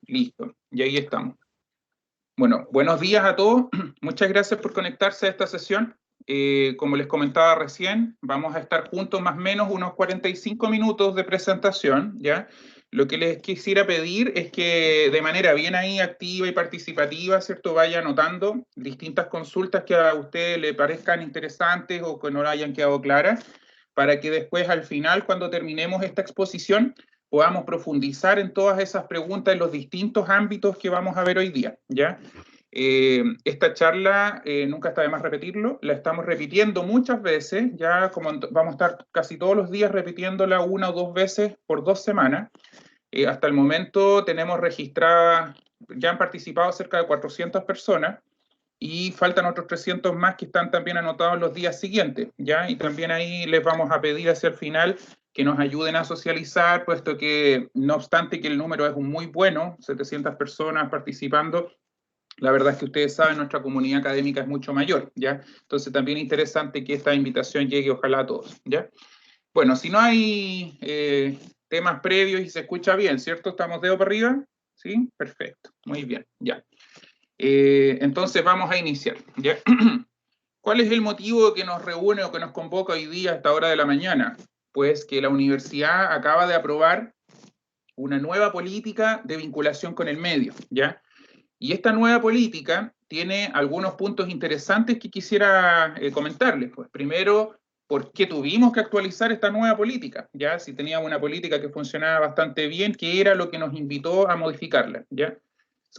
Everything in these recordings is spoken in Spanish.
Listo, y ahí estamos. Bueno, buenos días a todos. Muchas gracias por conectarse a esta sesión. Como les comentaba recién, vamos a estar juntos más o menos unos 45 minutos de presentación, ¿ya? Lo que les quisiera pedir es que de manera bien ahí activa y participativa, ¿cierto? Vaya anotando distintas consultas que a usted le parezcan interesantes o que no le hayan quedado claras, para que después al final, cuando terminemos esta exposición, podamos profundizar en todas esas preguntas en los distintos ámbitos que vamos a ver hoy día, ¿ya? Esta charla, nunca está de más repetirlo, la estamos repitiendo muchas veces, ya como vamos a estar casi todos los días repitiéndola 1 o 2 veces por 2 semanas. Hasta el momento tenemos registradas, ya han participado cerca de 400 personas, y faltan otros 300 más que están también anotados los días siguientes, ¿ya? Y también ahí les vamos a pedir hacia el final que nos ayuden a socializar, puesto que, no obstante que el número es muy bueno, 700 personas participando, la verdad es que ustedes saben, nuestra comunidad académica es mucho mayor, ¿ya? Entonces también es interesante que esta invitación llegue ojalá a todos, ¿ya? Bueno, si no hay temas previos y se escucha bien, ¿cierto? ¿Estamos dedo para arriba? ¿Sí? Perfecto, muy bien, ya. Entonces vamos a iniciar, ¿ya? ¿Cuál es el motivo que nos reúne o que nos convoca hoy día a esta hora de la mañana? Pues que la universidad acaba de aprobar una nueva política de vinculación con el medio, ¿ya? Y esta nueva política tiene algunos puntos interesantes que quisiera comentarles. Pues primero, ¿por qué tuvimos que actualizar esta nueva política? ¿Ya? Si teníamos una política que funcionaba bastante bien, ¿qué era lo que nos invitó a modificarla? ¿Ya?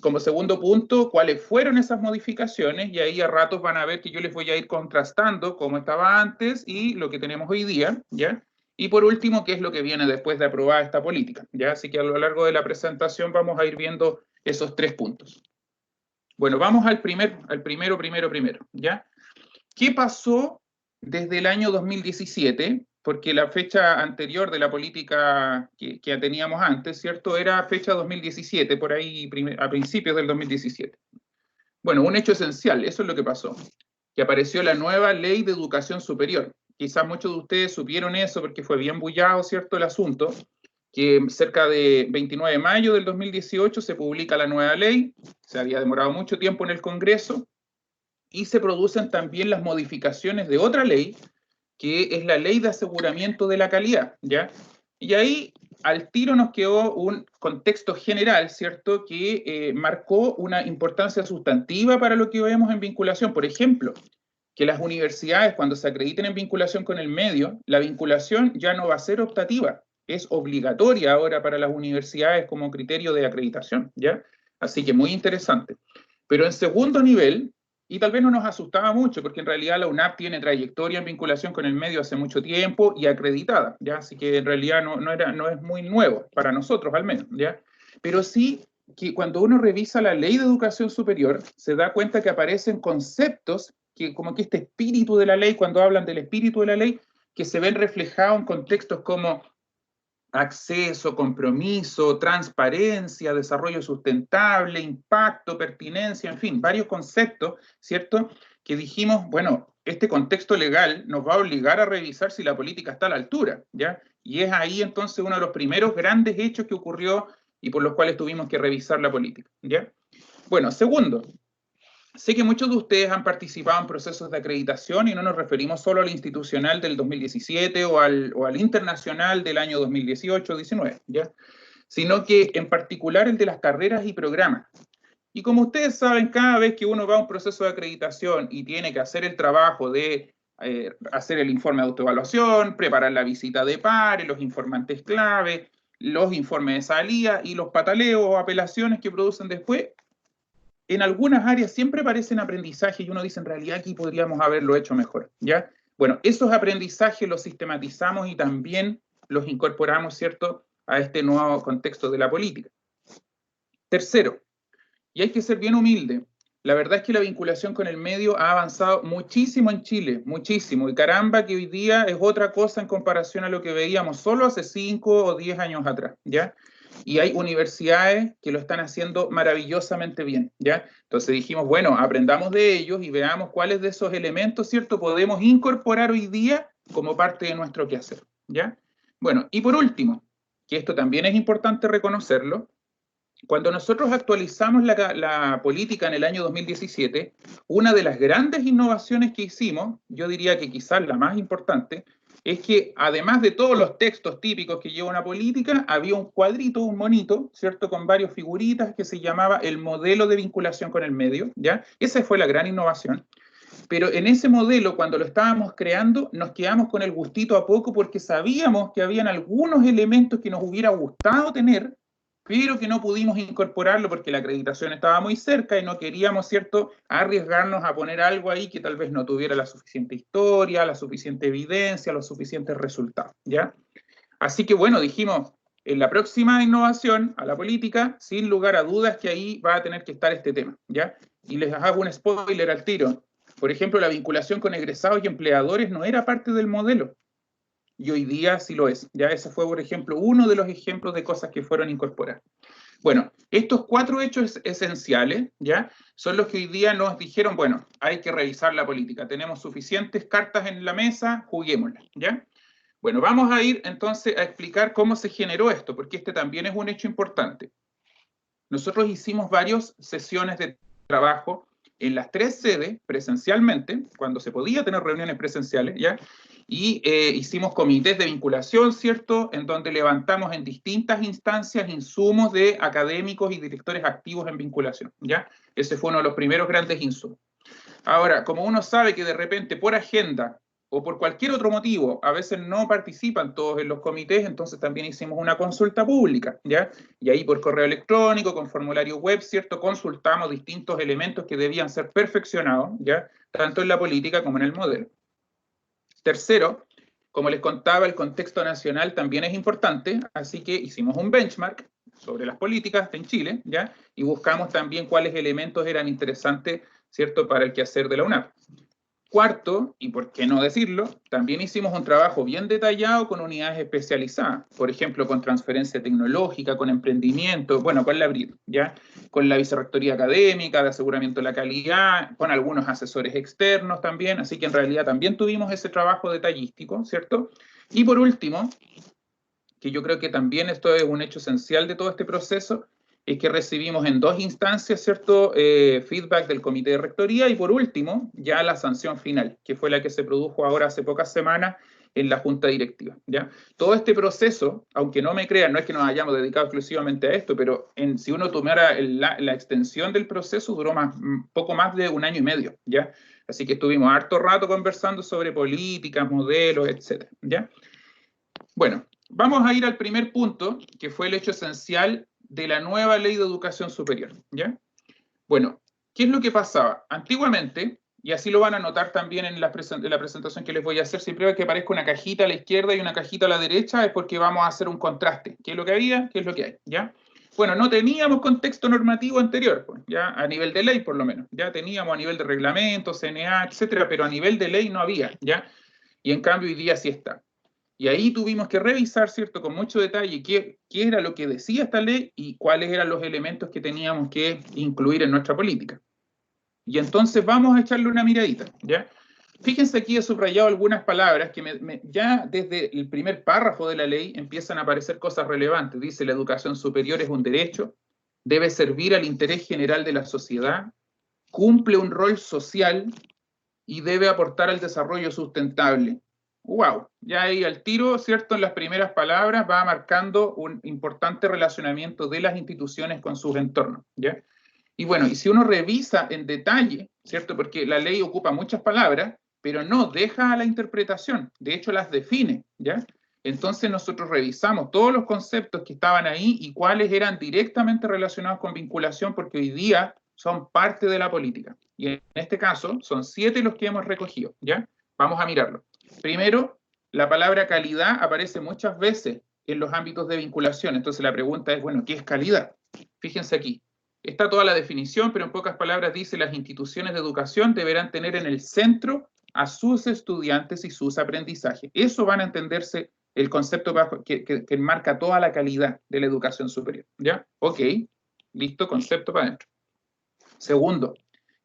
Como segundo punto, ¿cuáles fueron esas modificaciones? Y ahí a ratos van a ver que yo les voy a ir contrastando cómo estaba antes y lo que tenemos hoy día, ¿ya? Y por último, ¿qué es lo que viene después de aprobar esta política? ¿Ya? Así que a lo largo de la presentación vamos a ir viendo esos 3 puntos. Bueno, vamos al primero, ¿ya? ¿Qué pasó desde el año 2017? Porque la fecha anterior de la política que teníamos antes, ¿cierto? Era fecha 2017, por ahí a principios del 2017. Bueno, un hecho esencial, eso es lo que pasó, que apareció la nueva Ley de Educación Superior. Quizás muchos de ustedes supieron eso porque fue bien bullado, ¿cierto?, el asunto, que cerca de 29 de mayo del 2018 se publica la nueva ley, se había demorado mucho tiempo en el Congreso, y se producen también las modificaciones de otra ley, que es la Ley de Aseguramiento de la Calidad, ¿ya? Y ahí al tiro nos quedó un contexto general, ¿cierto?, que marcó una importancia sustantiva para lo que vemos en vinculación. Por ejemplo, que las universidades, cuando se acrediten en vinculación con el medio, la vinculación ya no va a ser optativa, es obligatoria ahora para las universidades como criterio de acreditación, ¿ya? Así que muy interesante. Pero en segundo nivel, y tal vez no nos asustaba mucho, porque en realidad la UNAP tiene trayectoria en vinculación con el medio hace mucho tiempo y acreditada, ¿ya? Así que en realidad no es muy nuevo, para nosotros al menos, ¿ya? Pero sí que cuando uno revisa la Ley de Educación Superior, se da cuenta que aparecen conceptos que como que este espíritu de la ley, cuando hablan del espíritu de la ley, que se ven reflejados en contextos como acceso, compromiso, transparencia, desarrollo sustentable, impacto, pertinencia, en fin, varios conceptos, ¿cierto? Que dijimos, bueno, este contexto legal nos va a obligar a revisar si la política está a la altura, ¿ya? Y es ahí entonces uno de los primeros grandes hechos que ocurrió y por los cuales tuvimos que revisar la política, ¿ya? Bueno, segundo, sé que muchos de ustedes han participado en procesos de acreditación y no nos referimos solo al institucional del 2017 o al internacional del año 2018-19, ¿ya? Sino que en particular el de las carreras y programas. Y como ustedes saben, cada vez que uno va a un proceso de acreditación y tiene que hacer el trabajo de hacer el informe de autoevaluación, preparar la visita de pares, los informantes clave, los informes de salida y los pataleos o apelaciones que producen después, en algunas áreas siempre aparecen aprendizajes y uno dice, en realidad aquí podríamos haberlo hecho mejor, ¿ya? Bueno, esos aprendizajes los sistematizamos y también los incorporamos, ¿cierto?, a este nuevo contexto de la política. Tercero, y hay que ser bien humilde, la verdad es que la vinculación con el medio ha avanzado muchísimo en Chile, muchísimo, y caramba que hoy día es otra cosa en comparación a lo que veíamos solo hace 5 o 10 años atrás, ¿ya? Y hay universidades que lo están haciendo maravillosamente bien, ¿ya? Entonces dijimos, bueno, aprendamos de ellos y veamos cuáles de esos elementos, ¿cierto?, podemos incorporar hoy día como parte de nuestro quehacer, ¿ya? Bueno, y por último, que esto también es importante reconocerlo, Cuando nosotros actualizamos la política en el año 2017, una de las grandes innovaciones que hicimos, yo diría que quizás la más importante, es que además de todos los textos típicos que lleva una política, había un cuadrito, un monito, ¿cierto?, con varias figuritas que se llamaba el modelo de vinculación con el medio, ¿ya? Esa fue la gran innovación. Pero en ese modelo, cuando lo estábamos creando, nos quedamos con el gustito a poco porque sabíamos que habían algunos elementos que nos hubiera gustado tener, pero que no pudimos incorporarlo porque la acreditación estaba muy cerca y no queríamos, ¿cierto?, arriesgarnos a poner algo ahí que tal vez no tuviera la suficiente historia, la suficiente evidencia, los suficientes resultados, ¿ya? Así que bueno, dijimos, en la próxima innovación a la política, sin lugar a dudas que ahí va a tener que estar este tema, ¿ya? Y les hago un spoiler al tiro. Por ejemplo, la vinculación con egresados y empleadores no era parte del modelo. Y hoy día sí lo es. Ya ese fue, por ejemplo, uno de los ejemplos de cosas que fueron incorporadas. Bueno, estos 4 hechos esenciales, ¿ya?, son los que hoy día nos dijeron, bueno, hay que revisar la política. Tenemos suficientes cartas en la mesa, juguémoslas, ¿ya? Bueno, vamos a ir entonces a explicar cómo se generó esto, porque este también es un hecho importante. Nosotros hicimos varias sesiones de trabajo en las 3 sedes presencialmente, cuando se podía tener reuniones presenciales, ¿ya? Y hicimos comités de vinculación, ¿cierto?, en donde levantamos en distintas instancias insumos de académicos y directores activos en vinculación, ¿ya? Ese fue uno de los primeros grandes insumos. Ahora, como uno sabe que de repente por agenda o por cualquier otro motivo, a veces no participan todos en los comités, entonces también hicimos una consulta pública, ¿ya? Y ahí por correo electrónico, con formulario web, ¿cierto?, consultamos distintos elementos que debían ser perfeccionados, ¿ya?, tanto en la política como en el modelo. Tercero, como les contaba, el contexto nacional también es importante, así que hicimos un benchmark sobre las políticas en Chile, ¿ya?, y buscamos también cuáles elementos eran interesantes, ¿cierto?, para el quehacer de la UNAP. Cuarto, y por qué no decirlo, también hicimos un trabajo bien detallado con unidades especializadas, por ejemplo, con transferencia tecnológica, con emprendimiento, bueno, con la BRID, ¿ya?, con la Vicerrectoría Académica, de aseguramiento de la calidad, con algunos asesores externos también, así que en realidad también tuvimos ese trabajo detallístico, ¿cierto? Y por último, que yo creo que también esto es un hecho esencial de todo este proceso, es que recibimos en 2 instancias, ¿cierto?, feedback del comité de rectoría y por último, ya la sanción final, que fue la que se produjo ahora hace pocas semanas en la junta directiva, ¿ya? Todo este proceso, aunque no me crean, no es que nos hayamos dedicado exclusivamente a esto, pero si uno tomara la extensión del proceso, duró poco más de 1 año y medio, ¿ya? Así que estuvimos harto rato conversando sobre políticas, modelos, etcétera, ¿ya? Bueno, vamos a ir al primer punto, que fue el hecho esencial de la nueva ley de educación superior, ¿ya? Bueno, ¿qué es lo que pasaba? Antiguamente, y así lo van a notar también en la presentación que les voy a hacer, siempre que aparezca una cajita a la izquierda y una cajita a la derecha, es porque vamos a hacer un contraste. ¿Qué es lo que había? ¿Qué es lo que hay? ¿Ya? Bueno, no teníamos contexto normativo anterior, pues, ya a nivel de ley por lo menos. Ya teníamos a nivel de reglamento, CNA, etcétera, pero a nivel de ley no había, ¿ya? Y en cambio hoy día sí está. Y ahí tuvimos que revisar, ¿cierto?, con mucho detalle qué era lo que decía esta ley y cuáles eran los elementos que teníamos que incluir en nuestra política. Y entonces vamos a echarle una miradita, ¿ya? Fíjense aquí he subrayado algunas palabras que ya desde el primer párrafo de la ley empiezan a aparecer cosas relevantes. Dice, la educación superior es un derecho, debe servir al interés general de la sociedad, cumple un rol social y debe aportar al desarrollo sustentable. ¡Wow! Ya ahí al tiro, ¿cierto? En las primeras palabras va marcando un importante relacionamiento de las instituciones con sus entornos, ¿ya? Y bueno, y si uno revisa en detalle, ¿cierto? Porque la ley ocupa muchas palabras, pero no deja a la interpretación, de hecho las define, ¿ya? Entonces nosotros revisamos todos los conceptos que estaban ahí y cuáles eran directamente relacionados con vinculación, porque hoy día son parte de la política. Y en este caso son 7 los que hemos recogido, ¿ya? Vamos a mirarlo. Primero, la palabra calidad aparece muchas veces en los ámbitos de vinculación. Entonces la pregunta es, bueno, ¿qué es calidad? Fíjense aquí. Está toda la definición, pero en pocas palabras dice las instituciones de educación deberán tener en el centro a sus estudiantes y sus aprendizajes. Eso van a entenderse el concepto que enmarca toda la calidad de la educación superior. ¿Ya? Ok, listo, concepto para adentro. Segundo,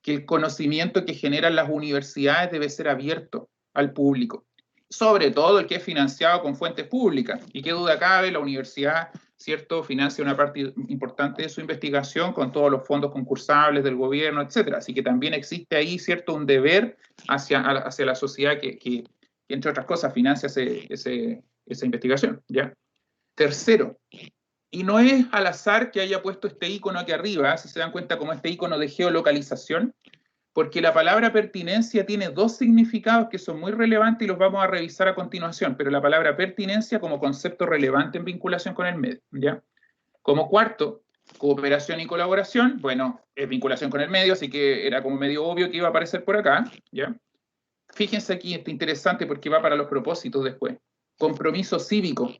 que el conocimiento que generan las universidades debe ser abierto al público, sobre todo el que es financiado con fuentes públicas. Y qué duda cabe, la universidad ¿cierto?, financia una parte importante de su investigación con todos los fondos concursables del gobierno, etcétera. Así que también existe ahí, ¿cierto?, un deber hacia la sociedad que entre otras cosas, financia esa investigación, ¿ya? Tercero, y no es al azar que haya puesto este icono aquí arriba, si se dan cuenta, como este icono de geolocalización, porque la palabra pertinencia tiene dos significados que son muy relevantes y los vamos a revisar a continuación, pero la palabra pertinencia como concepto relevante en vinculación con el medio, ¿ya? Como cuarto, cooperación y colaboración, bueno, es vinculación con el medio, así que era como medio obvio que iba a aparecer por acá, ¿ya? Fíjense aquí, está interesante porque va para los propósitos después. Compromiso cívico,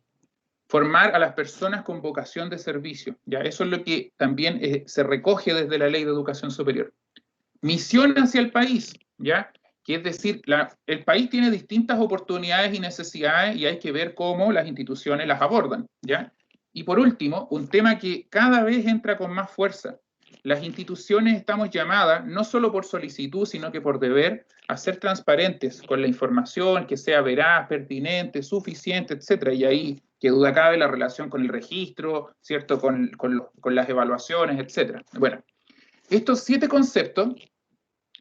formar a las personas con vocación de servicio, ¿ya? Eso es lo que también se recoge desde la Ley de Educación Superior. Misión hacia el país, ¿ya? Que es decir, el país tiene distintas oportunidades y necesidades y hay que ver cómo las instituciones las abordan, ¿ya? Y por último, un tema que cada vez entra con más fuerza. Las instituciones estamos llamadas, no solo por solicitud, sino que por deber, a ser transparentes con la información, que sea veraz, pertinente, suficiente, etc. Y ahí, que duda cabe, la relación con el registro, ¿cierto?, con las evaluaciones, etc. Bueno, estos 7 conceptos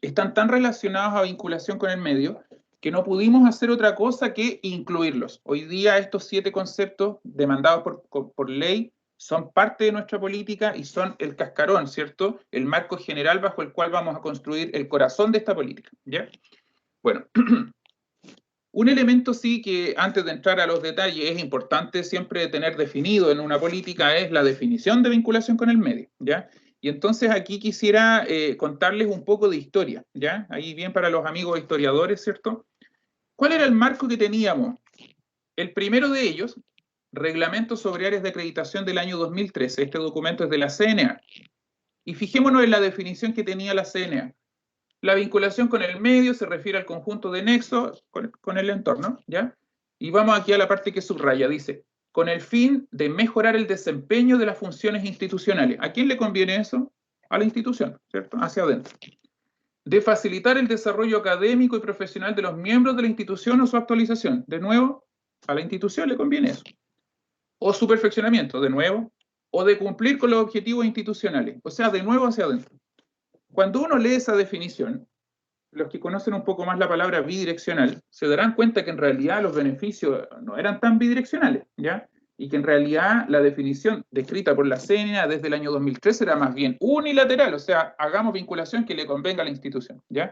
están tan relacionados a vinculación con el medio que no pudimos hacer otra cosa que incluirlos. Hoy día estos 7 conceptos demandados por ley son parte de nuestra política y son el cascarón, ¿cierto?, el marco general bajo el cual vamos a construir el corazón de esta política, ¿ya? Bueno, un elemento sí que antes de entrar a los detalles es importante siempre tener definido en una política es la definición de vinculación con el medio, ¿ya? Y entonces aquí quisiera contarles un poco de historia, ¿ya? Ahí bien para los amigos historiadores, ¿cierto? ¿Cuál era el marco que teníamos? El primero de ellos, Reglamento sobre Áreas de Acreditación del año 2013. Este documento es de la CNA. Y fijémonos en la definición que tenía la CNA. La vinculación con el medio se refiere al conjunto de nexos con el entorno, ¿ya? Y vamos aquí a la parte que subraya, dice, con el fin de mejorar el desempeño de las funciones institucionales. ¿A quién le conviene eso? A la institución, ¿cierto? Hacia adentro. De facilitar el desarrollo académico y profesional de los miembros de la institución o su actualización. De nuevo, a la institución le conviene eso. O su perfeccionamiento, de nuevo, o de cumplir con los objetivos institucionales. O sea, de nuevo hacia adentro. Cuando uno lee esa definición, los que conocen un poco más la palabra bidireccional, se darán cuenta que en realidad los beneficios no eran tan bidireccionales, ¿ya? Y que en realidad la definición descrita por la CNA desde el año 2013 era más bien unilateral, o sea, hagamos vinculación que le convenga a la institución, ¿ya?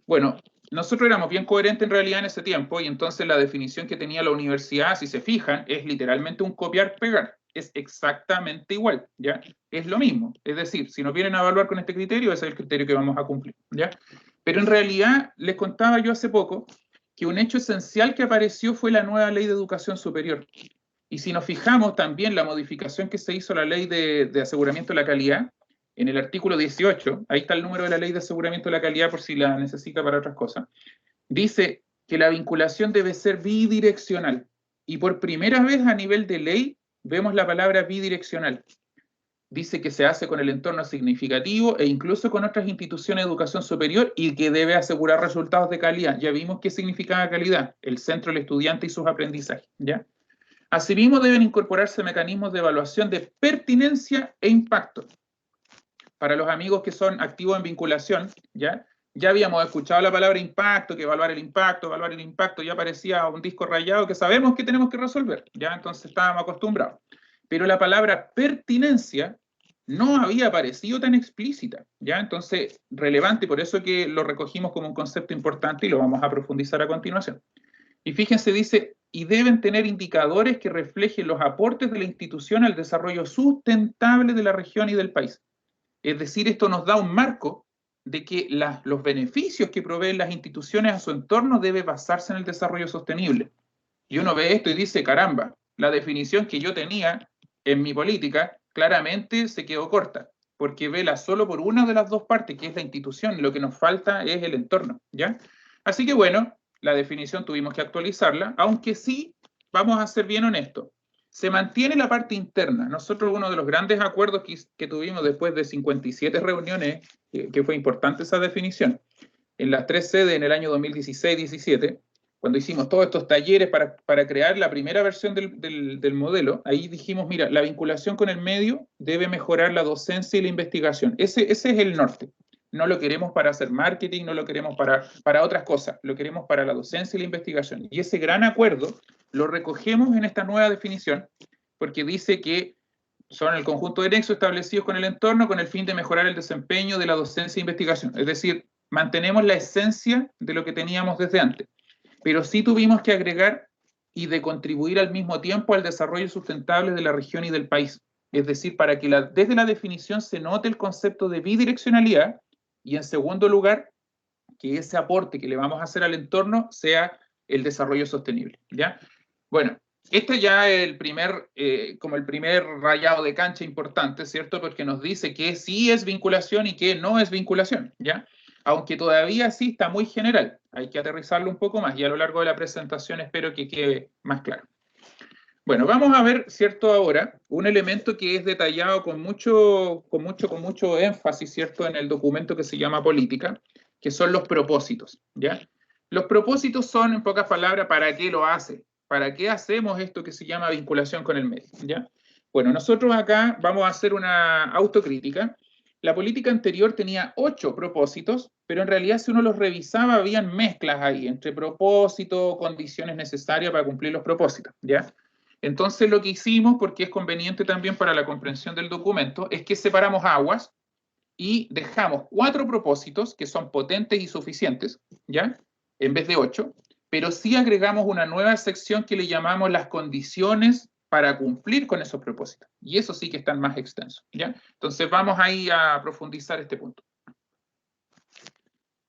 Bueno, nosotros éramos bien coherentes en realidad en ese tiempo y entonces la definición que tenía la universidad, si se fijan, es literalmente un copiar-pegar. Es exactamente igual, ¿ya? Es lo mismo. Es decir, si nos vienen a evaluar con este criterio, ese es el criterio que vamos a cumplir, ¿ya? Pero en realidad, les contaba yo hace poco que un hecho esencial que apareció fue la nueva Ley de Educación Superior. Y si nos fijamos también la modificación que se hizo a la Ley de Aseguramiento de la Calidad, en el artículo 18, ahí está el número de la Ley de Aseguramiento de la Calidad por si la necesita para otras cosas, dice que la vinculación debe ser bidireccional. Y por primera vez a nivel de ley vemos la palabra bidireccional. Dice que se hace con el entorno significativo e incluso con otras instituciones de educación superior y que debe asegurar resultados de calidad. Ya vimos qué significaba calidad, el centro del estudiante y sus aprendizajes, ¿ya? Asimismo, deben incorporarse mecanismos de evaluación de pertinencia e impacto. Para los amigos que son activos en vinculación, ¿ya? Ya habíamos escuchado la palabra impacto, que evaluar el impacto, ya parecía un disco rayado que sabemos que tenemos que resolver, ¿ya? Entonces estábamos acostumbrados. Pero la palabra pertinencia no había aparecido tan explícita, ¿ya? Entonces, relevante, por eso que lo recogimos como un concepto importante y lo vamos a profundizar a continuación. Y fíjense, dice, y deben tener indicadores que reflejen los aportes de la institución al desarrollo sustentable de la región y del país. Es decir, esto nos da un marco de que los beneficios que proveen las instituciones a su entorno debe basarse en el desarrollo sostenible. Y uno ve esto y dice, caramba, la definición que yo tenía en mi política claramente se quedó corta, porque vela solo por una de las dos partes, que es la institución, y lo que nos falta es el entorno, ¿ya? Así que bueno, la definición tuvimos que actualizarla, aunque sí, vamos a ser bien honestos, se mantiene la parte interna. Nosotros uno de los grandes acuerdos que tuvimos después de 57 reuniones, que fue importante esa definición, en las 3 sedes en el año 2016-17, cuando hicimos todos estos talleres para crear la primera versión del modelo, ahí dijimos, mira, la vinculación con el medio debe mejorar la docencia y la investigación. Ese es el norte. No lo queremos para hacer marketing, no lo queremos para otras cosas, lo queremos para la docencia y la investigación. Y ese gran acuerdo lo recogemos en esta nueva definición, porque dice que son el conjunto de nexos establecidos con el entorno con el fin de mejorar el desempeño de la docencia e investigación. Es decir, mantenemos la esencia de lo que teníamos desde antes, pero sí tuvimos que agregar y de contribuir al mismo tiempo al desarrollo sustentable de la región y del país. Es decir, para que desde la definición se note el concepto de bidireccionalidad y, en segundo lugar, que ese aporte que le vamos a hacer al entorno sea el desarrollo sostenible, ¿ya? Bueno, este ya es como el primer rayado de cancha importante, ¿cierto? Porque nos dice que sí es vinculación y que no es vinculación, ¿ya? Aunque todavía sí está muy general, hay que aterrizarlo un poco más y a lo largo de la presentación espero que quede más claro. Bueno, vamos a ver, ¿cierto? Ahora, un elemento que es detallado con mucho énfasis, ¿cierto? En el documento que se llama política, que son los propósitos, ¿ya? Los propósitos son, en pocas palabras, ¿para qué lo hace? ¿Para qué hacemos esto que se llama vinculación con el medio, ¿ya? Bueno, nosotros acá vamos a hacer una autocrítica. La política anterior tenía 8 propósitos, pero en realidad si uno los revisaba, habían mezclas ahí entre propósito, condiciones necesarias para cumplir los propósitos, ¿ya? Entonces lo que hicimos, porque es conveniente también para la comprensión del documento, es que separamos aguas y dejamos 4 propósitos que son potentes y suficientes, ¿ya? En vez de 8, pero sí agregamos una nueva sección que le llamamos las condiciones para cumplir con esos propósitos. Y eso sí que están más extensos, ¿ya? Entonces vamos ahí a profundizar este punto.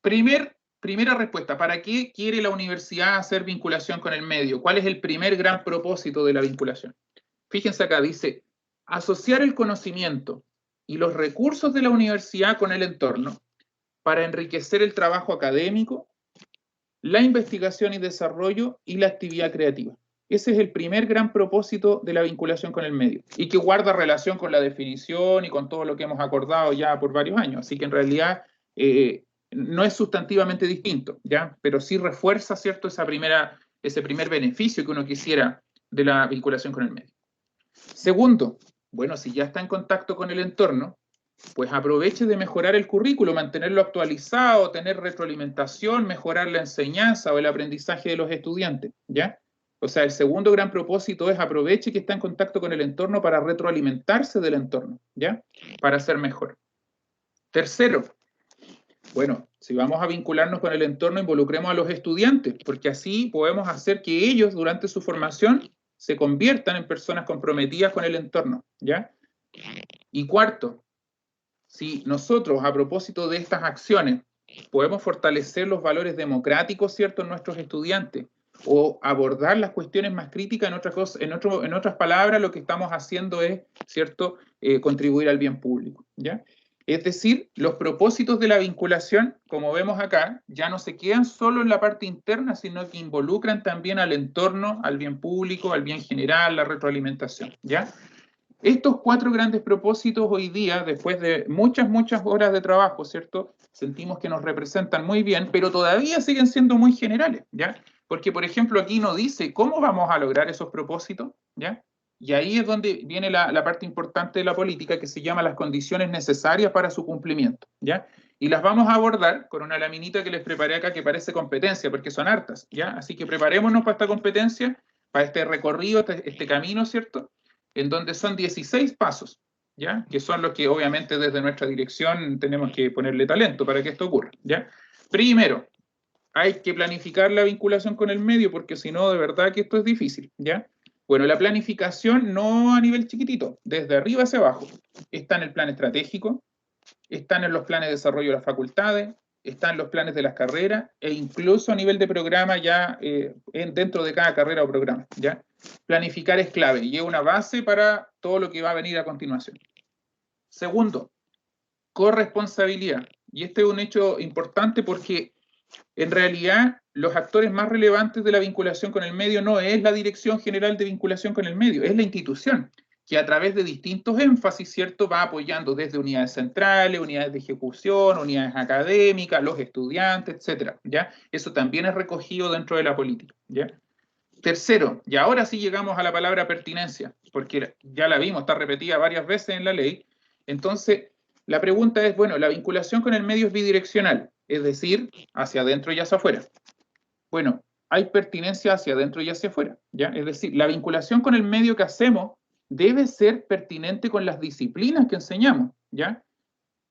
Primera respuesta, ¿para qué quiere la universidad hacer vinculación con el medio? ¿Cuál es el primer gran propósito de la vinculación? Fíjense acá, dice, asociar el conocimiento y los recursos de la universidad con el entorno para enriquecer el trabajo académico, la investigación y desarrollo y la actividad creativa. Ese es el primer gran propósito de la vinculación con el medio y que guarda relación con la definición y con todo lo que hemos acordado ya por varios años. Así que en realidad no es sustantivamente distinto, ¿ya? Pero sí refuerza, ¿cierto?, ese primer beneficio que uno quisiera de la vinculación con el medio. Segundo, bueno, si ya está en contacto con el entorno, pues aproveche de mejorar el currículo, mantenerlo actualizado, tener retroalimentación, mejorar la enseñanza o el aprendizaje de los estudiantes, ¿ya? O sea, el segundo gran propósito es aproveche que está en contacto con el entorno para retroalimentarse del entorno, ¿ya? Para ser mejor. Tercero, bueno, si vamos a vincularnos con el entorno, involucremos a los estudiantes, porque así podemos hacer que ellos, durante su formación, se conviertan en personas comprometidas con el entorno, ¿ya? Y cuarto, si nosotros, a propósito de estas acciones, podemos fortalecer los valores democráticos, ¿cierto?, en nuestros estudiantes, o abordar las cuestiones más críticas, en otras palabras, lo que estamos haciendo es, ¿cierto?, contribuir al bien público, ¿ya? Es decir, los propósitos de la vinculación, como vemos acá, ya no se quedan solo en la parte interna, sino que involucran también al entorno, al bien público, al bien general, la retroalimentación, ¿ya? Estos 4 grandes propósitos hoy día, después de muchas horas de trabajo, ¿cierto?, sentimos que nos representan muy bien, pero todavía siguen siendo muy generales, ¿ya? Porque, por ejemplo, aquí nos dice cómo vamos a lograr esos propósitos, ¿ya? Y ahí es donde viene la parte importante de la política que se llama las condiciones necesarias para su cumplimiento, ¿ya? Y las vamos a abordar con una laminita que les preparé acá que parece competencia, porque son hartas, ¿ya? Así que preparémonos para esta competencia, para este recorrido, este camino, ¿cierto?, en donde son 16 pasos, ¿ya? Que son los que obviamente desde nuestra dirección tenemos que ponerle talento para que esto ocurra, ¿ya? Primero, hay que planificar la vinculación con el medio, porque si no, de verdad que esto es difícil, ¿ya? Bueno, la planificación no a nivel chiquitito, desde arriba hacia abajo. Está en el plan estratégico, están en los planes de desarrollo de las facultades, están los planes de las carreras, e incluso a nivel de programa ya dentro de cada carrera o programa, ¿ya? Planificar es clave y es una base para todo lo que va a venir a continuación. Segundo, corresponsabilidad. Y este es un hecho importante porque en realidad los actores más relevantes de la vinculación con el medio no es la Dirección General de Vinculación con el Medio, es la institución. que a través de distintos énfasis, ¿cierto?, va apoyando desde unidades centrales, unidades de ejecución, unidades académicas, los estudiantes, etcétera, ¿ya? Eso también es recogido dentro de la política, ¿ya? Tercero, y ahora sí llegamos a la palabra pertinencia, porque ya la vimos, está repetida varias veces en la ley. Entonces, la pregunta es, bueno, la vinculación con el medio es bidireccional, es decir, hacia adentro y hacia afuera. Bueno, hay pertinencia hacia adentro y hacia afuera, ¿ya? Es decir, la vinculación con el medio que hacemos debe ser pertinente con las disciplinas que enseñamos, ¿ya?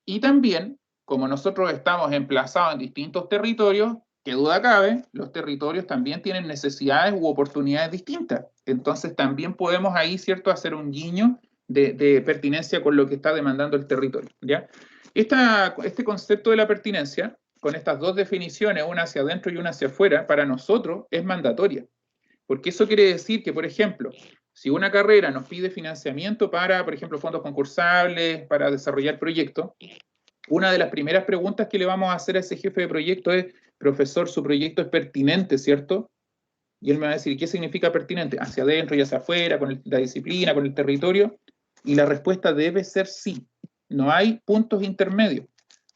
Y también, como nosotros estamos emplazados en distintos territorios, qué duda cabe, los territorios también tienen necesidades u oportunidades distintas. Entonces también podemos ahí, ¿cierto?, hacer un guiño de pertinencia con lo que está demandando el territorio, ¿ya? Este concepto de la pertinencia, con estas dos definiciones, una hacia adentro y una hacia afuera, para nosotros es mandatoria. Porque eso quiere decir que, por ejemplo, si una carrera nos pide financiamiento para, por ejemplo, fondos concursables, para desarrollar proyectos, una de las primeras preguntas que le vamos a hacer a ese jefe de proyecto es, profesor, su proyecto es pertinente, ¿cierto? Y él me va a decir, ¿qué significa pertinente? Hacia adentro y hacia afuera, con la disciplina, con el territorio. Y la respuesta debe ser sí. No hay puntos intermedios,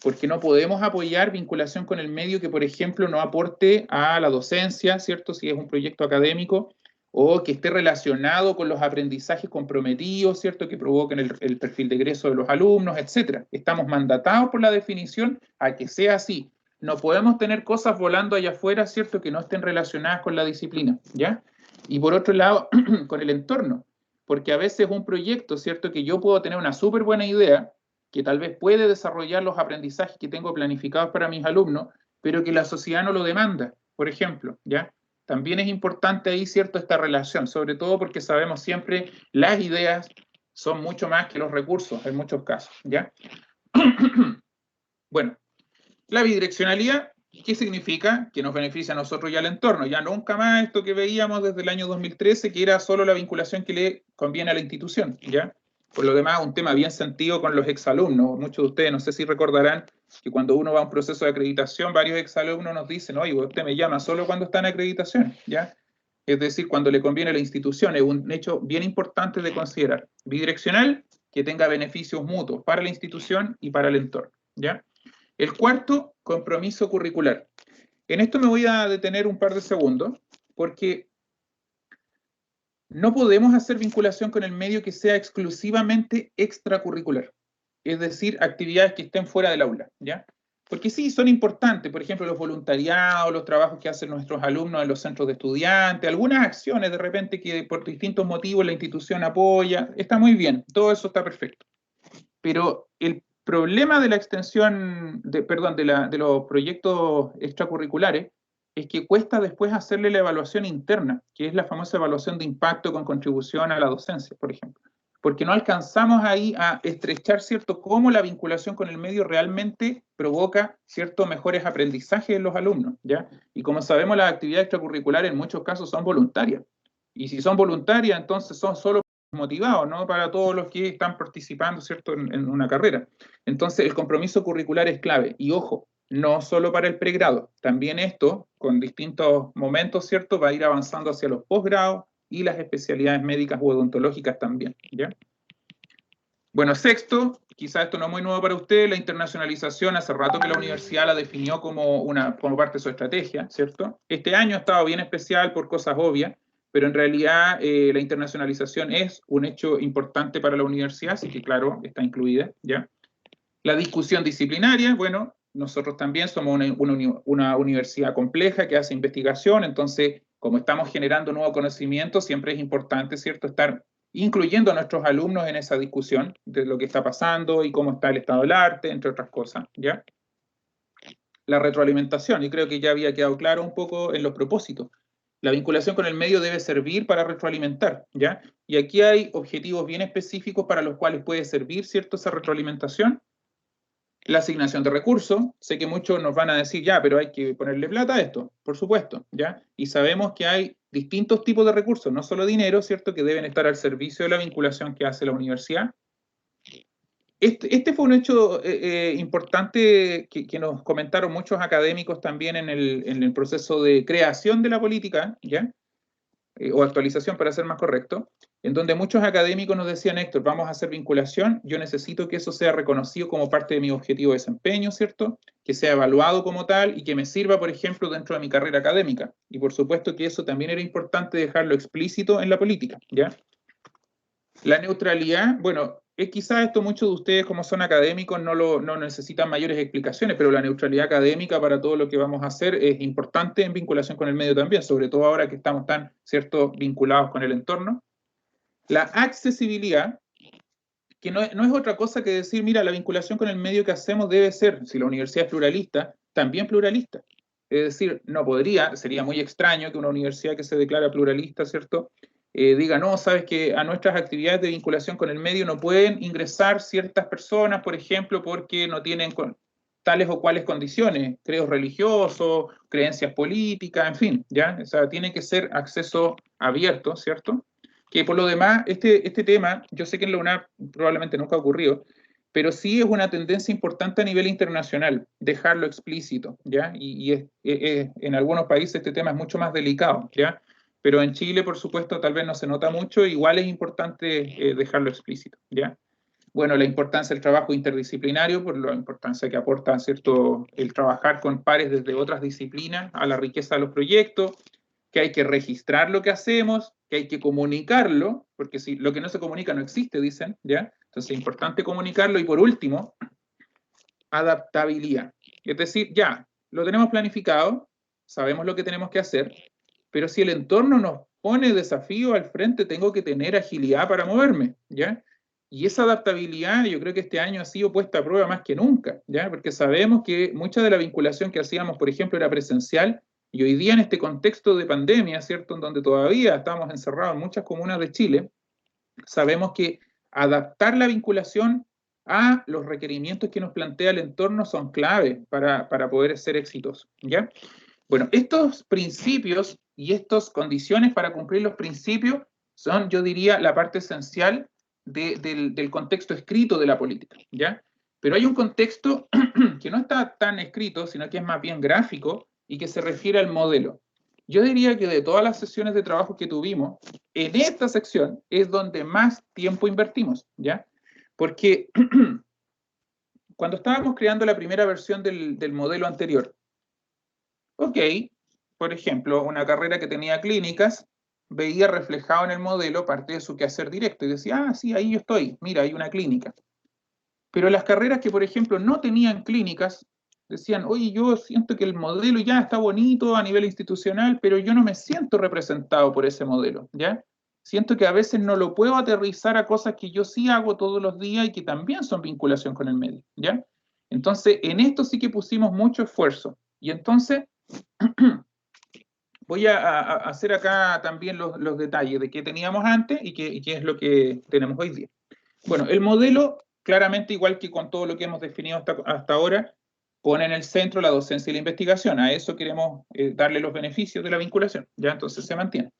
porque no podemos apoyar vinculación con el medio que, por ejemplo, no aporte a la docencia, ¿cierto? Si es un proyecto académico, o que esté relacionado con los aprendizajes comprometidos, ¿cierto?, que provoquen el perfil de egreso de los alumnos, etc. Estamos mandatados por la definición a que sea así. No podemos tener cosas volando allá afuera, ¿cierto?, que no estén relacionadas con la disciplina, ¿ya? Y por otro lado, con el entorno, porque a veces un proyecto, ¿cierto?, que yo puedo tener una súper buena idea, que tal vez puede desarrollar los aprendizajes que tengo planificados para mis alumnos, pero que la sociedad no lo demanda, por ejemplo, ¿ya? También es importante ahí, ¿cierto?, esta relación, sobre todo porque sabemos siempre las ideas son mucho más que los recursos en muchos casos, ¿ya? Bueno, la bidireccionalidad, ¿qué significa? Que nos beneficia a nosotros y al entorno. Ya nunca más esto que veíamos desde el año 2013, que era solo la vinculación que le conviene a la institución, ¿ya? Por lo demás, un tema bien sentido con los exalumnos. Muchos de ustedes, no sé si recordarán, que cuando uno va a un proceso de acreditación, varios exalumnos nos dicen, oye, usted me llama solo cuando está en acreditación, ¿ya? Es decir, cuando le conviene a la institución. Es un hecho bien importante de considerar. Bidireccional, que tenga beneficios mutuos para la institución y para el entorno, ¿ya? El cuarto, compromiso curricular. En esto me voy a detener un par de segundos, porque no podemos hacer vinculación con el medio que sea exclusivamente extracurricular, es decir, actividades que estén fuera del aula, ¿ya? Porque sí, son importantes, por ejemplo, los voluntariados, los trabajos que hacen nuestros alumnos en los centros de estudiantes, algunas acciones de repente que por distintos motivos la institución apoya, está muy bien, todo eso está perfecto. Pero el problema de la extensión, de los proyectos extracurriculares es que cuesta después hacerle la evaluación interna, que es la famosa evaluación de impacto con contribución a la docencia, por ejemplo. Porque no alcanzamos ahí a estrechar, ¿cierto?, cómo la vinculación con el medio realmente provoca, ¿cierto?, mejores aprendizajes en los alumnos, ¿ya? Y como sabemos, las actividades extracurriculares en muchos casos son voluntarias. Y si son voluntarias, entonces son solo motivados, ¿no?, para todos los que están participando, ¿cierto?, en una carrera. Entonces, el compromiso curricular es clave. Y ojo, no solo para el pregrado, también esto, con distintos momentos, ¿cierto?, va a ir avanzando hacia los posgrados y las especialidades médicas u odontológicas también, ¿ya? Bueno, sexto, quizás esto no es muy nuevo para usted, la internacionalización, hace rato que la universidad la definió como parte de su estrategia, ¿cierto? Este año ha estado bien especial por cosas obvias, pero en realidad la internacionalización es un hecho importante para la universidad, así que claro, está incluida, ¿ya? La discusión disciplinaria, bueno, nosotros también somos una universidad compleja que hace investigación, entonces, como estamos generando nuevo conocimiento, siempre es importante, ¿cierto?, estar incluyendo a nuestros alumnos en esa discusión de lo que está pasando y cómo está el estado del arte, entre otras cosas, ¿ya? La retroalimentación, y creo que ya había quedado claro un poco en los propósitos. La vinculación con el medio debe servir para retroalimentar, ¿ya? Y aquí hay objetivos bien específicos para los cuales puede servir, ¿cierto?, esa retroalimentación. La asignación de recursos, sé que muchos nos van a decir, ya, pero hay que ponerle plata a esto, por supuesto, ¿ya? Y sabemos que hay distintos tipos de recursos, no solo dinero, ¿cierto?, que deben estar al servicio de la vinculación que hace la universidad. Este fue un hecho importante que nos comentaron muchos académicos también en el proceso de creación de la política, ¿ya? o actualización para ser más correcto, en donde muchos académicos nos decían, Héctor, vamos a hacer vinculación, yo necesito que eso sea reconocido como parte de mi objetivo de desempeño, ¿cierto? Que sea evaluado como tal y que me sirva, por ejemplo, dentro de mi carrera académica. Y por supuesto que eso también era importante dejarlo explícito en la política, ¿ya? La neutralidad, bueno, quizás esto muchos de ustedes como son académicos no necesitan mayores explicaciones, pero la neutralidad académica para todo lo que vamos a hacer es importante en vinculación con el medio también, sobre todo ahora que estamos tan, ¿cierto?, vinculados con el entorno. La accesibilidad, que no es otra cosa que decir, mira, la vinculación con el medio que hacemos debe ser, si la universidad es pluralista, también pluralista. Es decir, no podría, sería muy extraño que una universidad que se declara pluralista, ¿cierto?, diga, no, sabes que a nuestras actividades de vinculación con el medio no pueden ingresar ciertas personas, por ejemplo, porque no tienen tales o cuales condiciones, credos religiosos, creencias políticas, en fin, ¿ya? O sea, tiene que ser acceso abierto, ¿cierto? Que por lo demás, este tema, yo sé que en la UNAP probablemente nunca ha ocurrido, pero sí es una tendencia importante a nivel internacional, dejarlo explícito, ¿ya? En algunos países este tema es mucho más delicado, ¿ya? Pero en Chile, por supuesto, tal vez no se nota mucho, igual es importante dejarlo explícito, ¿ya? Bueno, la importancia del trabajo interdisciplinario, por la importancia que aporta, ¿cierto?, el trabajar con pares desde otras disciplinas a la riqueza de los proyectos, que hay que registrar lo que hacemos, que hay que comunicarlo, porque si lo que no se comunica no existe, dicen, ¿ya? Entonces es importante comunicarlo. Y por último, adaptabilidad. Es decir, ya, lo tenemos planificado, sabemos lo que tenemos que hacer, pero si el entorno nos pone desafío al frente, tengo que tener agilidad para moverme, ¿ya? Y esa adaptabilidad yo creo que este año ha sido puesta a prueba más que nunca, ¿ya? Porque sabemos que mucha de la vinculación que hacíamos, por ejemplo, era presencial, y hoy día en este contexto de pandemia, ¿cierto?, en donde todavía estamos encerrados en muchas comunas de Chile, sabemos que adaptar la vinculación a los requerimientos que nos plantea el entorno son clave para poder ser exitosos, ¿ya? Bueno, estos principios y estas condiciones para cumplir los principios son, yo diría, la parte esencial del contexto escrito de la política, ¿ya? Pero hay un contexto que no está tan escrito, sino que es más bien gráfico y que se refiere al modelo. Yo diría que de todas las sesiones de trabajo que tuvimos, en esta sección es donde más tiempo invertimos, ¿ya? Porque cuando estábamos creando la primera versión del modelo anterior, ok, por ejemplo, una carrera que tenía clínicas, veía reflejado en el modelo parte de su quehacer directo y decía, ah, sí, ahí yo estoy, mira, hay una clínica. Pero las carreras que, por ejemplo, no tenían clínicas, decían, oye, yo siento que el modelo ya está bonito a nivel institucional, pero yo no me siento representado por ese modelo, ¿ya? Siento que a veces no lo puedo aterrizar a cosas que yo sí hago todos los días y que también son vinculación con el medio, ¿ya? Entonces, en esto sí que pusimos mucho esfuerzo. Y entonces, voy a hacer acá también los detalles de qué teníamos antes y qué es lo que tenemos hoy día. Bueno, el modelo, claramente, igual que con todo lo que hemos definido hasta ahora, pone en el centro la docencia y la investigación. A eso queremos darle los beneficios de la vinculación. Ya entonces se mantiene.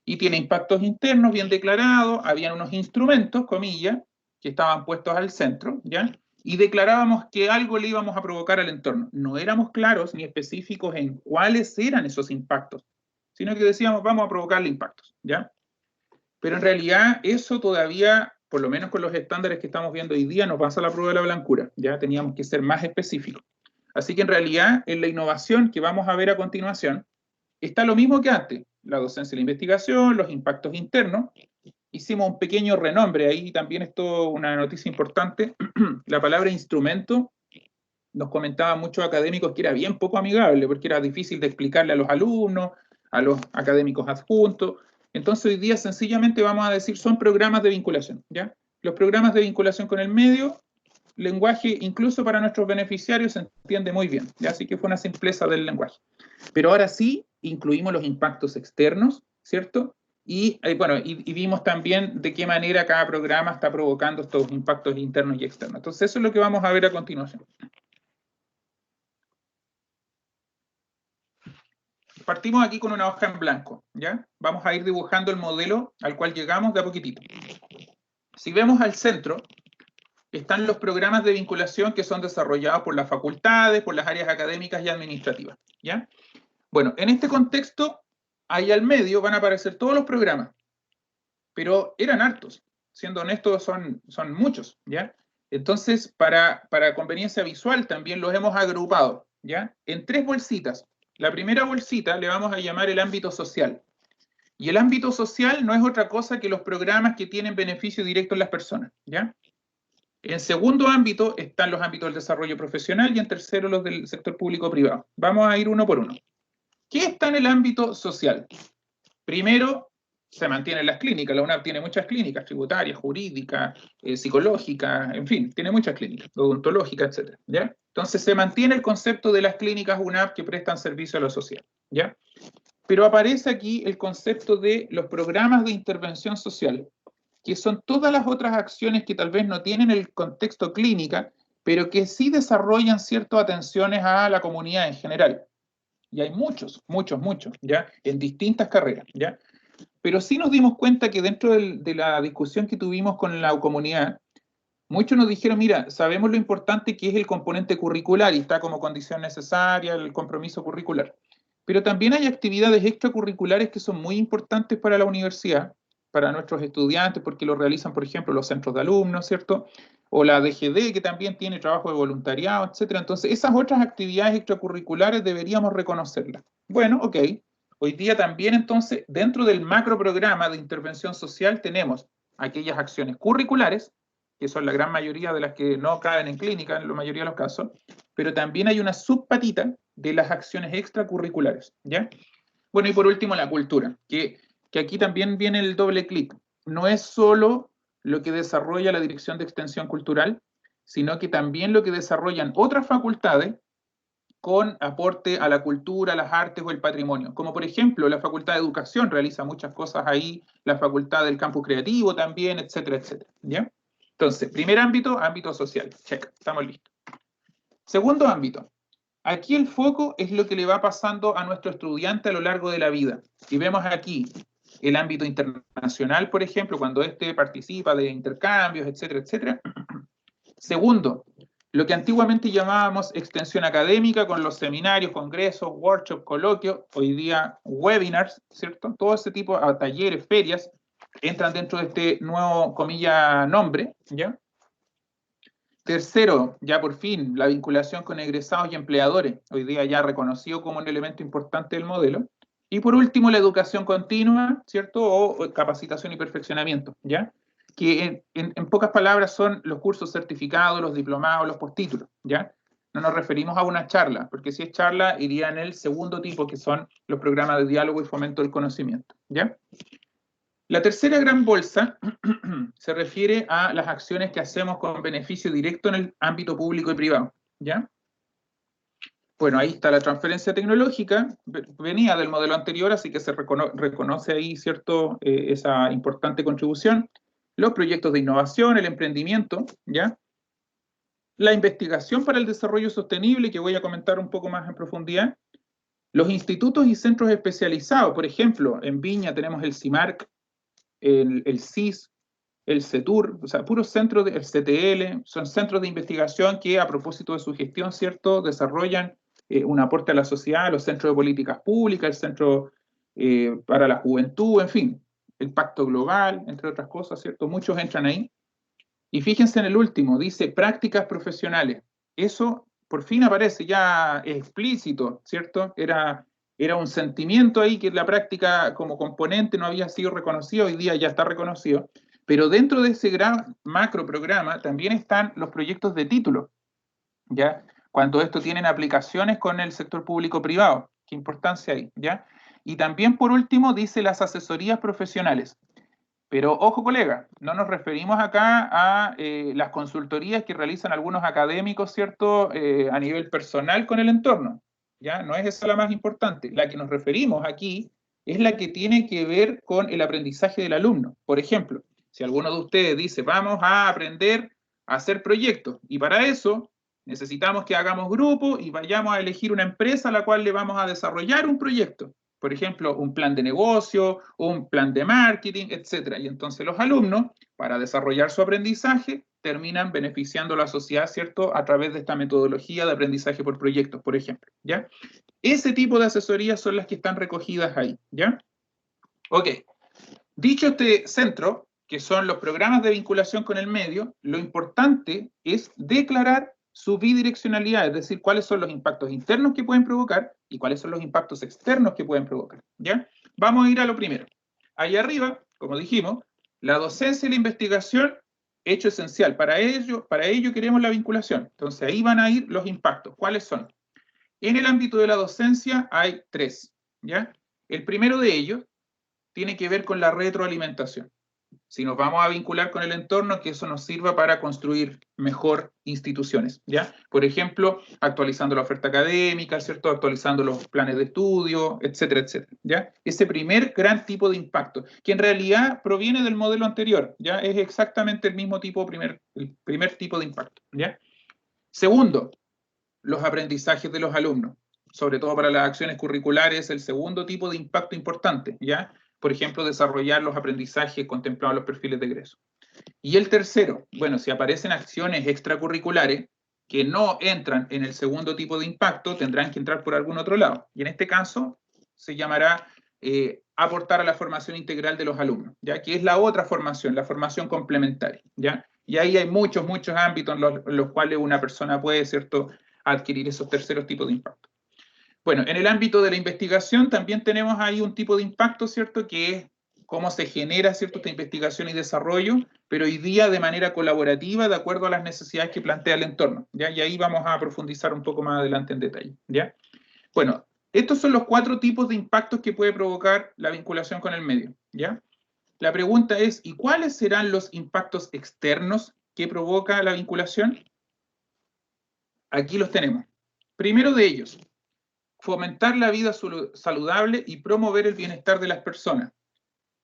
Y tiene impactos internos bien declarados. Habían unos instrumentos, comillas, que estaban puestos al centro, ¿ya? Y declarábamos que algo le íbamos a provocar al entorno. No éramos claros ni específicos en cuáles eran esos impactos, sino que decíamos, vamos a provocarle impactos, ¿ya? Pero en realidad eso todavía, por lo menos con los estándares que estamos viendo hoy día, nos pasa la prueba de la blancura. Ya teníamos que ser más específicos. Así que en realidad, en la innovación que vamos a ver a continuación, está lo mismo que antes. La docencia y la investigación, los impactos internos. Hicimos un pequeño renombre ahí, también esto una noticia importante. La palabra instrumento, nos comentaban muchos académicos que era bien poco amigable, porque era difícil de explicarle a los alumnos, a los académicos adjuntos. Entonces hoy día sencillamente vamos a decir son programas de vinculación, ¿ya? Los programas de vinculación con el medio, lenguaje incluso para nuestros beneficiarios se entiende muy bien, ¿ya? Así que fue una simpleza del lenguaje. Pero ahora sí incluimos los impactos externos, ¿cierto? Y bueno, y vimos también de qué manera cada programa está provocando estos impactos internos y externos. Entonces eso es lo que vamos a ver a continuación. Partimos aquí con una hoja en blanco, ¿ya? Vamos a ir dibujando el modelo al cual llegamos de a poquitito. Si vemos al centro, están los programas de vinculación que son desarrollados por las facultades, por las áreas académicas y administrativas, ¿ya? Bueno, en este contexto, ahí al medio van a aparecer todos los programas, pero eran hartos, siendo honestos son muchos, ¿ya? Entonces, para conveniencia visual también los hemos agrupado, ¿ya? En 3 bolsitas. La primera bolsita le vamos a llamar el ámbito social. Y el ámbito social no es otra cosa que los programas que tienen beneficio directo en las personas, ¿ya? En segundo ámbito están los ámbitos del desarrollo profesional y en tercero los del sector público-privado. Vamos a ir uno por uno. ¿Qué está en el ámbito social? Primero, se mantienen las clínicas. La UNAP tiene muchas clínicas, tributarias, jurídicas, psicológicas, en fin, tiene muchas clínicas, odontológicas, etc. ¿Ya? Entonces se mantiene el concepto de las clínicas UNAP que prestan servicio a lo social. ¿Ya? Pero aparece aquí el concepto de los programas de intervención social, que son todas las otras acciones que tal vez no tienen el contexto clínica, pero que sí desarrollan ciertas atenciones a la comunidad en general. Y hay muchos, ¿ya? En distintas carreras, ¿ya? Pero sí nos dimos cuenta que dentro de la discusión que tuvimos con la comunidad, muchos nos dijeron, mira, sabemos lo importante que es el componente curricular y está como condición necesaria el compromiso curricular. Pero también hay actividades extracurriculares que son muy importantes para la universidad, para nuestros estudiantes, porque lo realizan, por ejemplo, los centros de alumnos, ¿cierto? O la DGD, que también tiene trabajo de voluntariado, etc. Entonces, esas otras actividades extracurriculares deberíamos reconocerlas. Bueno, ok. Hoy día también, entonces, dentro del macro programa de intervención social tenemos aquellas acciones curriculares, que son la gran mayoría de las que no caen en clínica en la mayoría de los casos, pero también hay una subpatita de las acciones extracurriculares, ¿ya? Bueno, y por último la cultura, que aquí también viene el doble clic. No es solo lo que desarrolla la Dirección de Extensión Cultural, sino que también lo que desarrollan otras facultades con aporte a la cultura, las artes o el patrimonio. Como por ejemplo, la Facultad de Educación realiza muchas cosas ahí, la Facultad del Campus Creativo también, etcétera, etcétera, ¿ya? Entonces, primer ámbito, ámbito social. Check, estamos listos. Segundo ámbito. Aquí el foco es lo que le va pasando a nuestro estudiante a lo largo de la vida. Y vemos aquí el ámbito internacional, por ejemplo, cuando éste participa de intercambios, etcétera, etcétera. Segundo, lo que antiguamente llamábamos extensión académica con los seminarios, congresos, workshops, coloquios, hoy día webinars, ¿cierto? Todo ese tipo de talleres, ferias, entran dentro de este nuevo, comilla, nombre, ¿ya? Tercero, ya por fin, la vinculación con egresados y empleadores, hoy día ya reconocido como un elemento importante del modelo. Y por último, la educación continua, ¿cierto? O capacitación y perfeccionamiento, ¿ya? Que en pocas palabras son los cursos certificados, los diplomados, los postítulos, ¿ya? No nos referimos a una charla, porque si es charla, iría en el segundo tipo, que son los programas de diálogo y fomento del conocimiento, ¿ya? La tercera gran bolsa se refiere a las acciones que hacemos con beneficio directo en el ámbito público y privado, ¿ya? Bueno, ahí está la transferencia tecnológica, venía del modelo anterior, así que se reconoce ahí, ¿cierto?, esa importante contribución. Los proyectos de innovación, el emprendimiento, ¿ya? La investigación para el desarrollo sostenible, que voy a comentar un poco más en profundidad. Los institutos y centros especializados, por ejemplo, en Viña tenemos el CIMARC, el CIS, el CETUR, o sea, puros centros, el CTL, son centros de investigación que a propósito de su gestión, ¿cierto?, desarrollan un aporte a la sociedad, los centros de políticas públicas, el centro para la juventud, en fin, el Pacto Global, entre otras cosas, ¿cierto? Muchos entran ahí. Y fíjense en el último, dice prácticas profesionales. Eso por fin aparece ya explícito, ¿cierto? Era un sentimiento ahí que la práctica como componente no había sido reconocido, hoy día ya está reconocido. Pero dentro de ese gran macro programa también están los proyectos de título, ¿ya? Cuando esto tienen aplicaciones con el sector público-privado. ¿Qué importancia hay? ¿Ya? Y también, por último, dice las asesorías profesionales. Pero ojo, colega, no nos referimos acá a las consultorías que realizan algunos académicos, ¿cierto?, a nivel personal con el entorno. ¿Ya? No es esa la más importante. La que nos referimos aquí es la que tiene que ver con el aprendizaje del alumno. Por ejemplo, si alguno de ustedes dice, vamos a aprender a hacer proyectos, y para eso necesitamos que hagamos grupo y vayamos a elegir una empresa a la cual le vamos a desarrollar un proyecto. Por ejemplo, un plan de negocio, un plan de marketing, etc. Y entonces los alumnos, para desarrollar su aprendizaje, terminan beneficiando a la sociedad, ¿cierto?, a través de esta metodología de aprendizaje por proyectos, por ejemplo, ¿ya? Ese tipo de asesorías son las que están recogidas ahí, ¿ya? Ok. Dicho este centro, que son los programas de vinculación con el medio, lo importante es declarar su bidireccionalidad, es decir, cuáles son los impactos internos que pueden provocar y cuáles son los impactos externos que pueden provocar, ¿ya? Vamos a ir a lo primero. Ahí arriba, como dijimos, la docencia y la investigación, hecho esencial. Para ello queremos la vinculación. Entonces, ahí van a ir los impactos. ¿Cuáles son? En el ámbito de la docencia hay 3, ¿ya? El primero de ellos tiene que ver con la retroalimentación. Si nos vamos a vincular con el entorno, que eso nos sirva para construir mejor instituciones, ¿ya? Por ejemplo, actualizando la oferta académica, ¿cierto? Actualizando los planes de estudio, etcétera, etcétera, ¿ya? Ese primer gran tipo de impacto, que en realidad proviene del modelo anterior, ¿ya? Es exactamente el mismo tipo, el primer tipo de impacto, ¿ya? Segundo, los aprendizajes de los alumnos, sobre todo para las acciones curriculares, el segundo tipo de impacto importante, ¿ya? Por ejemplo, desarrollar los aprendizajes contemplados en los perfiles de egreso. Y el tercero, bueno, si aparecen acciones extracurriculares que no entran en el segundo tipo de impacto, tendrán que entrar por algún otro lado. Y en este caso se llamará aportar a la formación integral de los alumnos, ¿ya? Que es la otra formación, la formación complementaria, ¿ya? Y ahí hay muchos ámbitos en los cuales una persona puede, ¿cierto?, adquirir esos terceros tipos de impacto. Bueno, en el ámbito de la investigación también tenemos ahí un tipo de impacto, ¿cierto?, que es cómo se genera, ¿cierto?, esta investigación y desarrollo, pero hoy día de manera colaborativa, de acuerdo a las necesidades que plantea el entorno, ¿ya? Y ahí vamos a profundizar un poco más adelante en detalle, ¿ya? Bueno, estos son los 4 tipos de impactos que puede provocar la vinculación con el medio, ¿ya? La pregunta es, ¿y cuáles serán los impactos externos que provoca la vinculación? Aquí los tenemos. Primero de ellos, fomentar la vida saludable y promover el bienestar de las personas.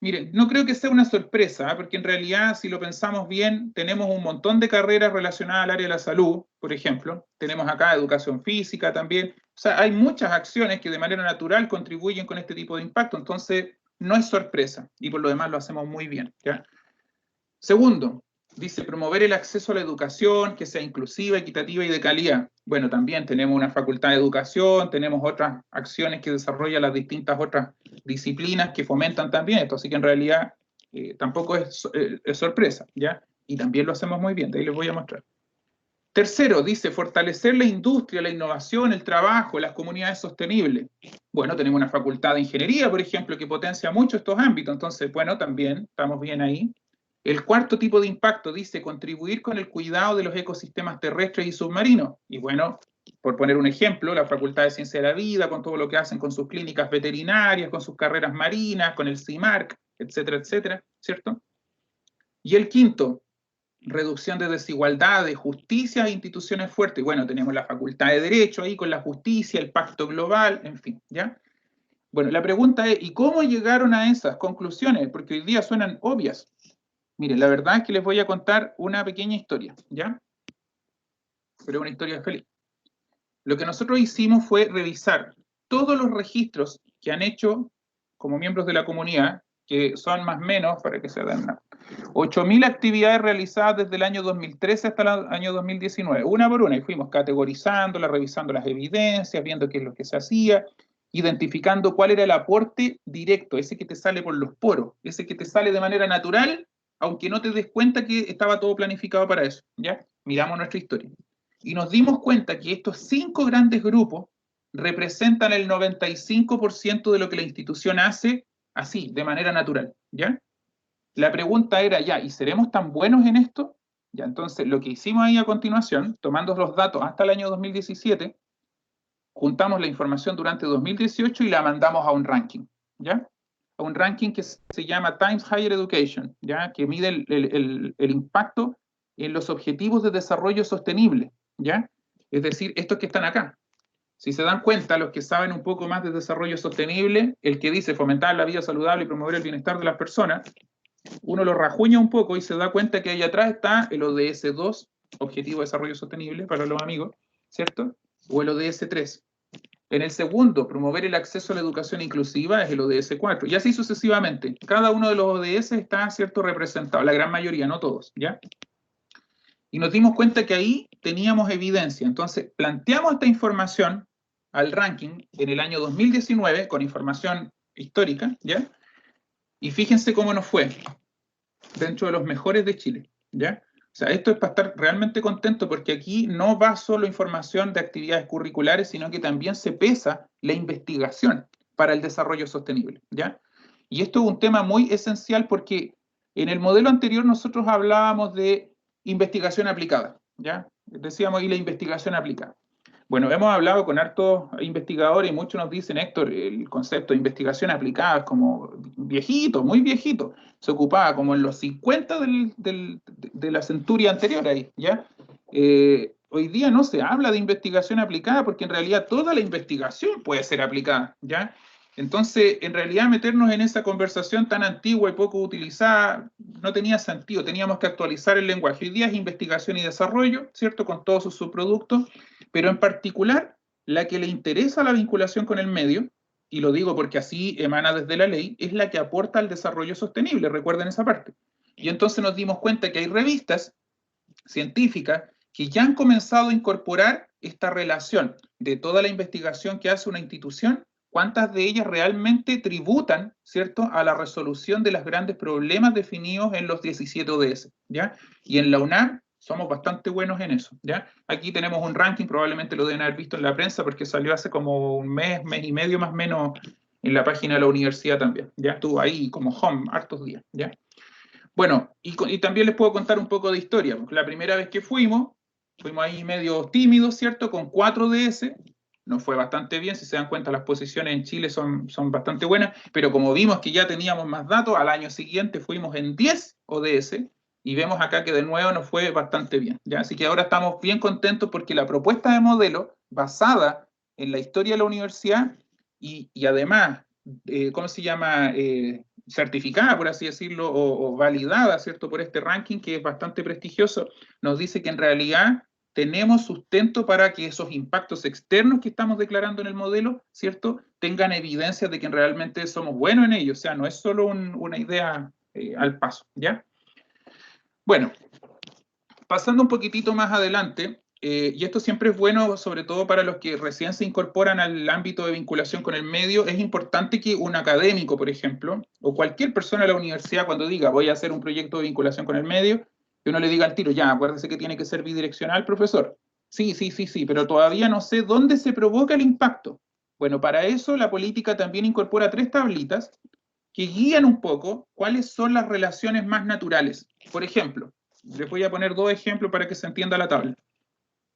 Miren, no creo que sea una sorpresa, porque en realidad, si lo pensamos bien, tenemos un montón de carreras relacionadas al área de la salud, por ejemplo. Tenemos acá educación física también. O sea, hay muchas acciones que de manera natural contribuyen con este tipo de impacto. Entonces, no es sorpresa. Y por lo demás lo hacemos muy bien, ¿ya? Segundo, dice promover el acceso a la educación que sea inclusiva, equitativa y de calidad. Bueno, también tenemos una facultad de educación, tenemos otras acciones que desarrollan las distintas otras disciplinas que fomentan también esto, así que en realidad tampoco es sorpresa, ¿ya? Y también lo hacemos muy bien, de ahí les voy a mostrar. Tercero, dice fortalecer la industria, la innovación, el trabajo, las comunidades sostenibles. Bueno, tenemos una facultad de ingeniería, por ejemplo, que potencia mucho estos ámbitos, entonces, bueno, también estamos bien ahí. El cuarto tipo de impacto dice contribuir con el cuidado de los ecosistemas terrestres y submarinos. Y bueno, por poner un ejemplo, la Facultad de Ciencia de la Vida, con todo lo que hacen con sus clínicas veterinarias, con sus carreras marinas, con el CIMARC, etcétera, etcétera, ¿cierto? Y el quinto, reducción de desigualdades, justicia e instituciones fuertes. Bueno, tenemos la Facultad de Derecho ahí con la justicia, el Pacto Global, en fin, ¿ya? Bueno, la pregunta es, ¿y cómo llegaron a esas conclusiones? Porque hoy día suenan obvias. Miren, la verdad es que les voy a contar una pequeña historia, ¿ya? Pero una historia feliz. Lo que nosotros hicimos fue revisar todos los registros que han hecho como miembros de la comunidad, que son más o menos, para que se den una, 8.000 actividades realizadas desde el año 2013 hasta el año 2019, una por una, y fuimos categorizándolas, revisando las evidencias, viendo qué es lo que se hacía, identificando cuál era el aporte directo, ese que te sale por los poros, ese que te sale de manera natural, aunque no te des cuenta que estaba todo planificado para eso, ¿ya? Miramos nuestra historia. Y nos dimos cuenta que estos 5 grandes grupos representan el 95% de lo que la institución hace así, de manera natural, ¿ya? La pregunta era, ya, ¿y seremos tan buenos en esto? Ya, entonces, lo que hicimos ahí a continuación, tomando los datos hasta el año 2017, juntamos la información durante 2018 y la mandamos a un ranking, ¿ya? A un ranking que se llama Times Higher Education, ¿ya? Que mide el impacto en los objetivos de desarrollo sostenible, ¿ya? Es decir, estos que están acá. Si se dan cuenta, los que saben un poco más de desarrollo sostenible, el que dice fomentar la vida saludable y promover el bienestar de las personas, uno lo rajuña un poco y se da cuenta que ahí atrás está el ODS 2, Objetivo de Desarrollo Sostenible, para los amigos, ¿cierto? O el ODS 3. En el segundo, promover el acceso a la educación inclusiva, es el ODS 4. Y así sucesivamente. Cada uno de los ODS está, ¿cierto?, representado, la gran mayoría, no todos, ¿ya? Y nos dimos cuenta que ahí teníamos evidencia. Entonces, planteamos esta información al ranking en el año 2019, con información histórica, ¿ya? Y fíjense cómo nos fue, dentro de los mejores de Chile, ¿ya? O sea, esto es para estar realmente contento, porque aquí no va solo información de actividades curriculares, sino que también se pesa la investigación para el desarrollo sostenible, ¿ya? Y esto es un tema muy esencial porque en el modelo anterior nosotros hablábamos de investigación aplicada, ¿ya? Decíamos, y la investigación aplicada. Bueno, hemos hablado con hartos investigadores y muchos nos dicen, Héctor, el concepto de investigación aplicada es como viejito, muy viejito. Se ocupaba como en los 50 de la centuria anterior ahí, ¿ya? Hoy día no se habla de investigación aplicada porque en realidad toda la investigación puede ser aplicada, ¿ya? Entonces, en realidad meternos en esa conversación tan antigua y poco utilizada no tenía sentido, teníamos que actualizar el lenguaje. Hoy día es investigación y desarrollo, ¿cierto? Con todos sus subproductos, pero en particular la que le interesa la vinculación con el medio, y lo digo porque así emana desde la ley, es la que aporta al desarrollo sostenible, recuerden esa parte. Y entonces nos dimos cuenta que hay revistas científicas que ya han comenzado a incorporar esta relación de toda la investigación que hace una institución, cuántas de ellas realmente tributan, ¿cierto?, a la resolución de los grandes problemas definidos en los 17 ODS, ¿ya? Y en la UNAM somos bastante buenos en eso, ¿ya? Aquí tenemos un ranking, probablemente lo deben haber visto en la prensa porque salió hace como un mes, mes y medio más o menos en la página de la universidad también, ¿ya? Estuvo ahí como home hartos días, ¿ya? Bueno, y también les puedo contar un poco de historia, porque la primera vez que fuimos ahí medio tímidos, ¿cierto? Con 4 DS, nos fue bastante bien, si se dan cuenta las posiciones en Chile son bastante buenas, pero como vimos que ya teníamos más datos, al año siguiente fuimos en 10 ODS, y vemos acá que de nuevo nos fue bastante bien, ¿ya? Así que ahora estamos bien contentos porque la propuesta de modelo, basada en la historia de la universidad, y además, ¿cómo se llama?, certificada, por así decirlo, o validada, ¿cierto?, por este ranking que es bastante prestigioso, nos dice que en realidad tenemos sustento para que esos impactos externos que estamos declarando en el modelo, ¿cierto?, tengan evidencia de que realmente somos buenos en ello, o sea, no es solo una idea al paso, ¿ya? Bueno, pasando un poquitito más adelante, y esto siempre es bueno, sobre todo para los que recién se incorporan al ámbito de vinculación con el medio, es importante que un académico, por ejemplo, o cualquier persona de la universidad cuando diga voy a hacer un proyecto de vinculación con el medio, que uno le diga al tiro, ya, acuérdese que tiene que ser bidireccional, profesor. Sí, pero todavía no sé dónde se provoca el impacto. Bueno, para eso la política también incorpora 3 tablitas que guían un poco cuáles son las relaciones más naturales. Por ejemplo, les voy a poner 2 ejemplos para que se entienda la tabla.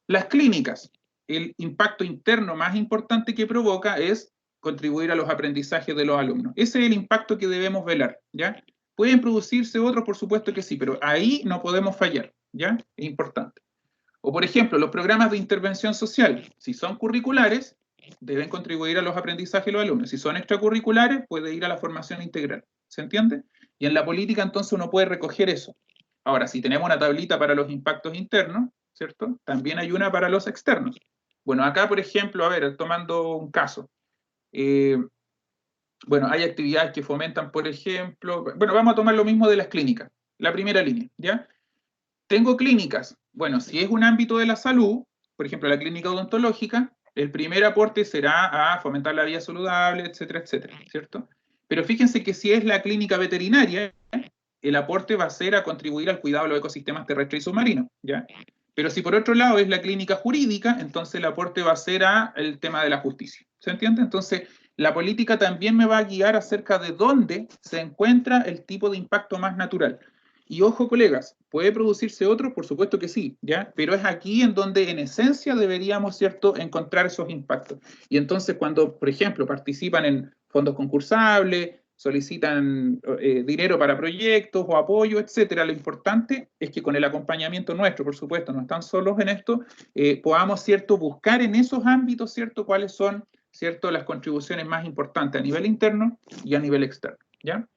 Las clínicas, el impacto interno más importante que provoca es contribuir a los aprendizajes de los alumnos. Ese es el impacto que debemos velar, ¿ya? ¿Pueden producirse otros? Por supuesto que sí, pero ahí no podemos fallar, ¿ya? Es importante. O, por ejemplo, los programas de intervención social, si son curriculares, deben contribuir a los aprendizajes de los alumnos. Si son extracurriculares, puede ir a la formación integral. ¿Se entiende? Y en la política, entonces, uno puede recoger eso. Ahora, si tenemos una tablita para los impactos internos, ¿cierto? También hay una para los externos. Bueno, acá, por ejemplo, a ver, tomando un caso. Bueno, hay actividades que fomentan, por ejemplo, bueno, vamos a tomar lo mismo de las clínicas, la primera línea, ¿ya? Tengo clínicas. Bueno, si es un ámbito de la salud, por ejemplo, la clínica odontológica, el primer aporte será a fomentar la vida saludable, etcétera, etcétera, ¿cierto? Pero fíjense que si es la clínica veterinaria, el aporte va a ser a contribuir al cuidado de los ecosistemas terrestres y submarinos, ¿ya? Pero si por otro lado es la clínica jurídica, entonces el aporte va a ser al tema de la justicia. ¿Se entiende? Entonces, la política también me va a guiar acerca de dónde se encuentra el tipo de impacto más natural. Y ojo, colegas, ¿puede producirse otro? Por supuesto que sí, ¿ya? Pero es aquí en donde en esencia deberíamos, ¿cierto?, encontrar esos impactos. Y entonces cuando, por ejemplo, participan en fondos concursables, solicitan dinero para proyectos o apoyo, etcétera, lo importante es que con el acompañamiento nuestro, por supuesto, no están solos en esto, podamos, ¿cierto?, buscar en esos ámbitos, ¿cierto?, cuáles son, ¿cierto?, las contribuciones más importantes a nivel interno y a nivel externo, ¿ya?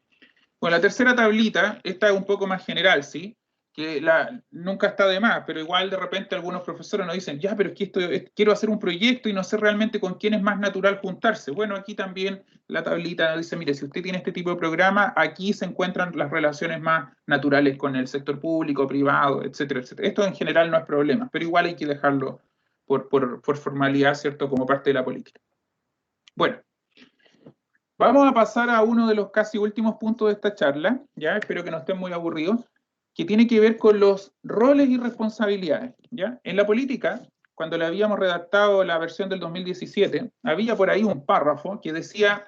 Bueno, la tercera tablita, esta es un poco más general, ¿sí? Que nunca está de más, pero igual de repente algunos profesores nos dicen, ya, pero es que quiero hacer un proyecto y no sé realmente con quién es más natural juntarse. Bueno, aquí también la tablita nos dice, mire, si usted tiene este tipo de programa, aquí se encuentran las relaciones más naturales con el sector público, privado, etcétera, etcétera. Esto en general no es problema, pero igual hay que dejarlo por formalidad, ¿cierto?, como parte de la política. Bueno, vamos a pasar a uno de los casi últimos puntos de esta charla, ya, espero que no estén muy aburridos, que tiene que ver con los roles y responsabilidades, ¿ya? En la política, cuando le habíamos redactado la versión del 2017, había por ahí un párrafo que decía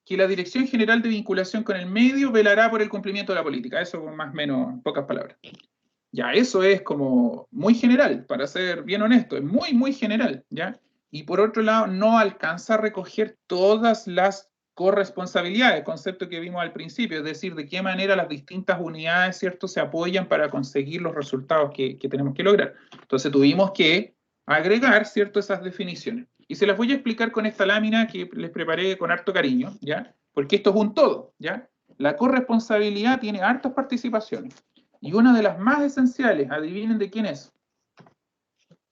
que la Dirección General de Vinculación con el Medio velará por el cumplimiento de la política. Eso con más o menos en pocas palabras. Ya, eso es como muy general, para ser bien honesto, es muy, muy general, ¿ya? Y por otro lado, no alcanza a recoger todas las corresponsabilidades, concepto que vimos al principio, es decir, de qué manera las distintas unidades, ¿cierto?, se apoyan para conseguir los resultados que tenemos que lograr. Entonces tuvimos que agregar, ¿cierto?, esas definiciones. Y se las voy a explicar con esta lámina que les preparé con harto cariño, ¿ya? Porque esto es un todo, ¿ya? La corresponsabilidad tiene hartas participaciones. Y una de las más esenciales, adivinen de quién es.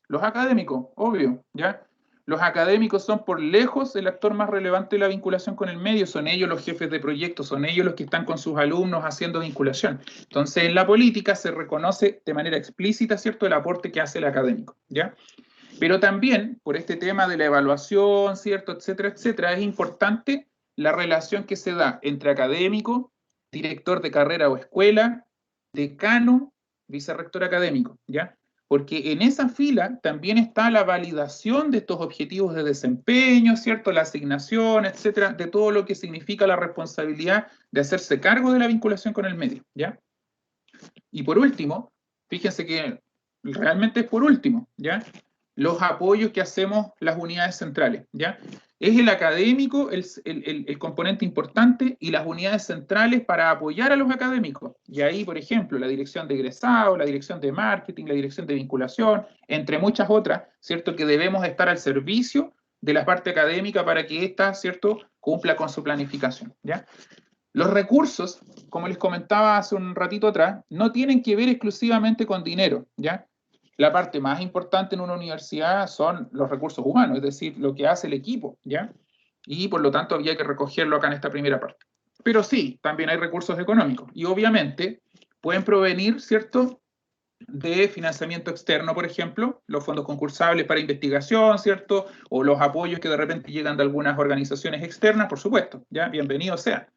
Los académicos, obvio, ¿ya? Los académicos son por lejos el actor más relevante de la vinculación con el medio, son ellos los jefes de proyectos, son ellos los que están con sus alumnos haciendo vinculación. Entonces, en la política se reconoce de manera explícita, ¿cierto?, el aporte que hace el académico, ¿ya? Pero también, por este tema de la evaluación, ¿cierto?, etcétera, etcétera, es importante la relación que se da entre académico, director de carrera o escuela, decano, vicerrector académico, ¿ya? Porque en esa fila también está la validación de estos objetivos de desempeño, ¿cierto?, la asignación, etcétera, de todo lo que significa la responsabilidad de hacerse cargo de la vinculación con el medio, ¿ya? Y por último, fíjense que realmente es por último, ¿ya?, los apoyos que hacemos las unidades centrales, ¿ya? Es el académico el componente importante y las unidades centrales para apoyar a los académicos. Y ahí, por ejemplo, la dirección de egresado, la dirección de marketing, la dirección de vinculación, entre muchas otras, ¿cierto?, que debemos estar al servicio de la parte académica para que ésta, ¿cierto?, cumpla con su planificación, ¿ya? Los recursos, como les comentaba hace un ratito atrás, no tienen que ver exclusivamente con dinero, ¿ya? La parte más importante en una universidad son los recursos humanos, es decir, lo que hace el equipo, ¿ya? Y por lo tanto había que recogerlo acá en esta primera parte. Pero sí, también hay recursos económicos y obviamente pueden provenir, ¿cierto?, de financiamiento externo, por ejemplo, los fondos concursables para investigación, ¿cierto?, o los apoyos que de repente llegan de algunas organizaciones externas, por supuesto, ¿ya? Bienvenidos sean.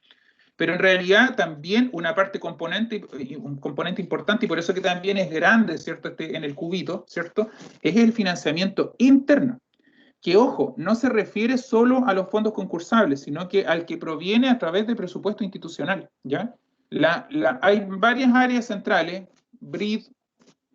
Pero en realidad también una parte componente, un componente importante, y por eso que también es grande, ¿cierto?, en el cubito, ¿cierto?, es el financiamiento interno, que, ojo, no se refiere solo a los fondos concursables, sino que al que proviene a través de presupuesto institucional, ¿ya? Hay varias áreas centrales, BRID,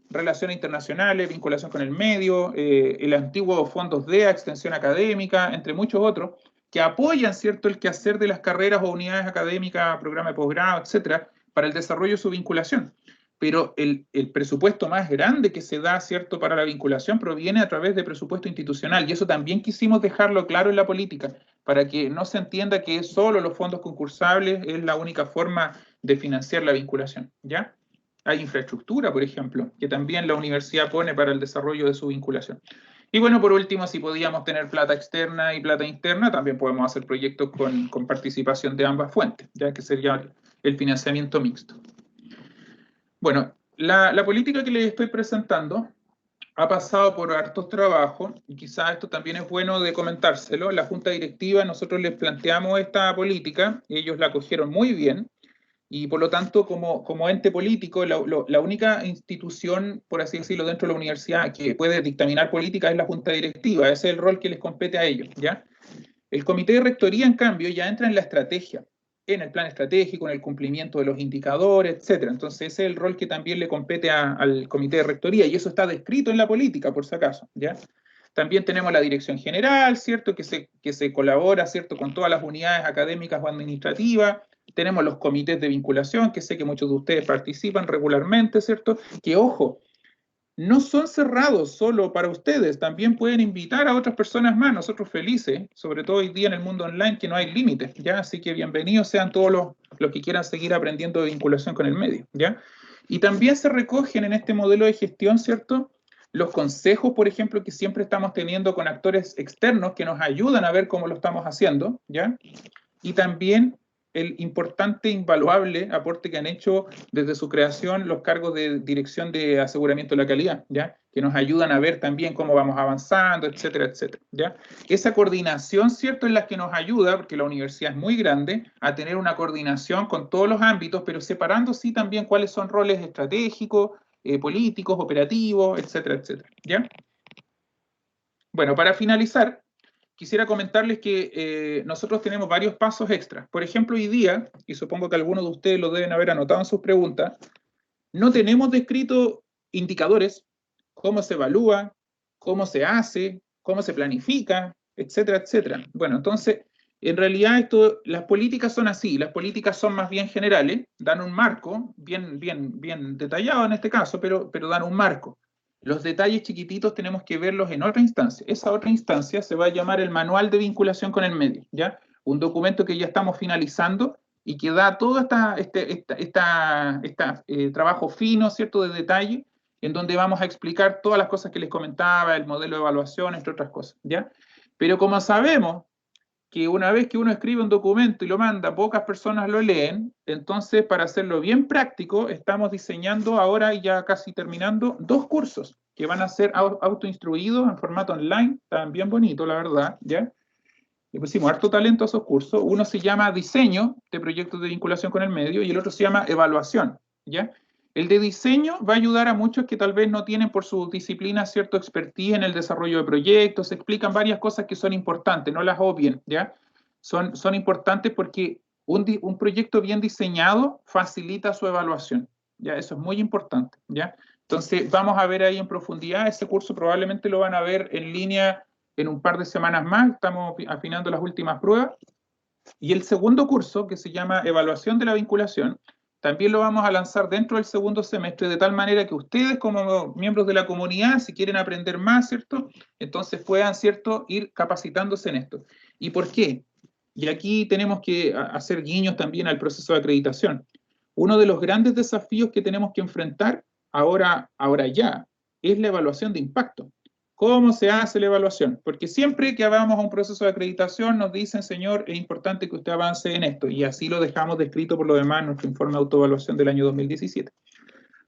Relaciones Internacionales, Vinculación con el Medio, el antiguo fondos DEA, Extensión Académica, entre muchos otros, que apoyan, ¿cierto?, el quehacer de las carreras o unidades académicas, programa de posgrado, etcétera, para el desarrollo de su vinculación. Pero el presupuesto más grande que se da, ¿cierto?, para la vinculación proviene a través de presupuesto institucional, y eso también quisimos dejarlo claro en la política, para que no se entienda que solo los fondos concursables es la única forma de financiar la vinculación, ¿ya? Hay infraestructura, por ejemplo, que también la universidad pone para el desarrollo de su vinculación. Y bueno, por último, si podíamos tener plata externa y plata interna, también podemos hacer proyectos con participación de ambas fuentes, ya que sería el financiamiento mixto. Bueno, la política que les estoy presentando ha pasado por hartos trabajos, y quizás esto también es bueno de comentárselo. La Junta Directiva, nosotros les planteamos esta política, y ellos la acogieron muy bien, y por lo tanto, como ente político, la única institución, por así decirlo, dentro de la universidad que puede dictaminar política es la Junta Directiva. Ese es el rol que les compete a ellos, ¿ya? El Comité de Rectoría, en cambio, ya entra en la estrategia, en el plan estratégico, en el cumplimiento de los indicadores, etc. Entonces, ese es el rol que también le compete al Comité de Rectoría, y eso está descrito en la política, por si acaso, ¿ya? También tenemos la dirección general, ¿cierto?, que se colabora, ¿cierto?, con todas las unidades académicas o administrativas. Tenemos los comités de vinculación, que sé que muchos de ustedes participan regularmente, ¿cierto?, que, ojo, no son cerrados solo para ustedes, también pueden invitar a otras personas más, nosotros felices, sobre todo hoy día en el mundo online que no hay límites, ¿ya? Así que bienvenidos sean todos los que quieran seguir aprendiendo de vinculación con el medio, ¿ya? Y también se recogen en este modelo de gestión, ¿cierto?, los consejos, por ejemplo, que siempre estamos teniendo con actores externos que nos ayudan a ver cómo lo estamos haciendo, ¿ya? Y también el importante, invaluable aporte que han hecho desde su creación los cargos de dirección de aseguramiento de la calidad, ¿ya? Que nos ayudan a ver también cómo vamos avanzando, etcétera, etcétera, ¿ya? Esa coordinación, ¿cierto?, es la que nos ayuda, porque la universidad es muy grande, a tener una coordinación con todos los ámbitos, pero separando sí también cuáles son roles estratégicos, políticos, operativos, etcétera, etcétera, ¿ya? Bueno, para finalizar, quisiera comentarles que nosotros tenemos varios pasos extras. Por ejemplo, hoy día, y supongo que algunos de ustedes lo deben haber anotado en sus preguntas, no tenemos descrito indicadores, cómo se evalúa, cómo se hace, cómo se planifica, etcétera, etcétera. Bueno, entonces, en realidad las políticas son así, las políticas son más bien generales, dan un marco, bien detallado en este caso, pero dan un marco. Los detalles chiquititos tenemos que verlos en otra instancia. Esa otra instancia se va a llamar el Manual de Vinculación con el Medio, ¿ya? Un documento que ya estamos finalizando y que da todo este trabajo fino, ¿cierto?, de detalle, en donde vamos a explicar todas las cosas que les comentaba, el modelo de evaluación, entre otras cosas, ¿ya? Pero como sabemos que una vez que uno escribe un documento y lo manda, pocas personas lo leen, entonces para hacerlo bien práctico, estamos diseñando ahora y ya casi terminando 2 cursos que van a ser autoinstruidos en formato online, están bien bonitos, la verdad, ¿ya? Le pusimos harto talento a esos cursos. Uno se llama Diseño de Proyectos de Vinculación con el Medio y el otro se llama Evaluación, ¿ya? El de diseño va a ayudar a muchos que tal vez no tienen por su disciplina cierto expertise en el desarrollo de proyectos, se explican varias cosas que son importantes, no las obvien, ¿ya? Son importantes porque un proyecto bien diseñado facilita su evaluación, ¿ya? Eso es muy importante, ¿ya? Entonces, vamos a ver ahí en profundidad, ese curso probablemente lo van a ver en línea en un par de semanas más, estamos afinando las últimas pruebas. Y el segundo curso, que se llama Evaluación de la Vinculación, también lo vamos a lanzar dentro del segundo semestre, de tal manera que ustedes como miembros de la comunidad, si quieren aprender más, ¿cierto?, entonces puedan, ¿cierto?, ir capacitándose en esto. ¿Y por qué? Y aquí tenemos que hacer guiños también al proceso de acreditación. Uno de los grandes desafíos que tenemos que enfrentar ahora ya es la evaluación de impacto. ¿Cómo se hace la evaluación? Porque siempre que vamos a un proceso de acreditación nos dicen, señor, es importante que usted avance en esto, y así lo dejamos descrito por lo demás en nuestro informe de autoevaluación del año 2017.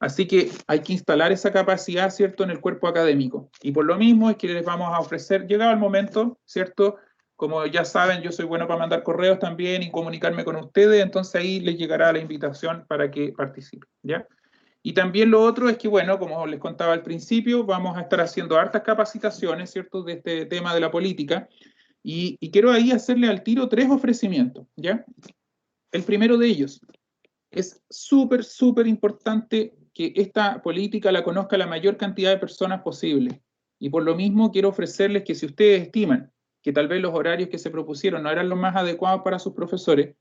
Así que hay que instalar esa capacidad, ¿cierto?, en el cuerpo académico. Y por lo mismo es que les vamos a ofrecer, llegado el momento, ¿cierto?, como ya saben, yo soy bueno para mandar correos también y comunicarme con ustedes, entonces ahí les llegará la invitación para que participen, ¿ya? Y también lo otro es que, bueno, como les contaba al principio, vamos a estar haciendo hartas capacitaciones, ¿cierto?, de este tema de la política, y quiero ahí hacerle al tiro 3 ofrecimientos, ¿ya? El primero de ellos, es súper importante que esta política la conozca la mayor cantidad de personas posible, y por lo mismo quiero ofrecerles que si ustedes estiman que tal vez los horarios que se propusieron no eran los más adecuados para sus profesores,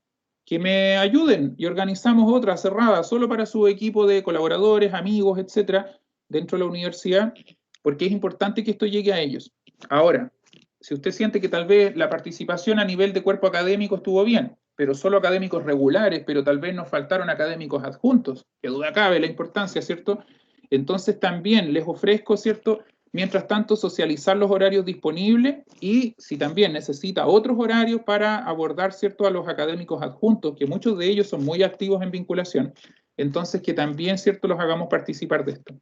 que me ayuden y organizamos otra cerrada solo para su equipo de colaboradores, amigos, etcétera, dentro de la universidad, porque es importante que esto llegue a ellos. Ahora, si usted siente que tal vez la participación a nivel de cuerpo académico estuvo bien, pero solo académicos regulares, pero tal vez nos faltaron académicos adjuntos, que duda cabe la importancia, ¿cierto? Entonces también les ofrezco, ¿cierto?, mientras tanto, socializar los horarios disponibles y si también necesita otros horarios para abordar, ¿cierto?, a los académicos adjuntos, que muchos de ellos son muy activos en vinculación, entonces que también, ¿cierto?, los hagamos participar de esto.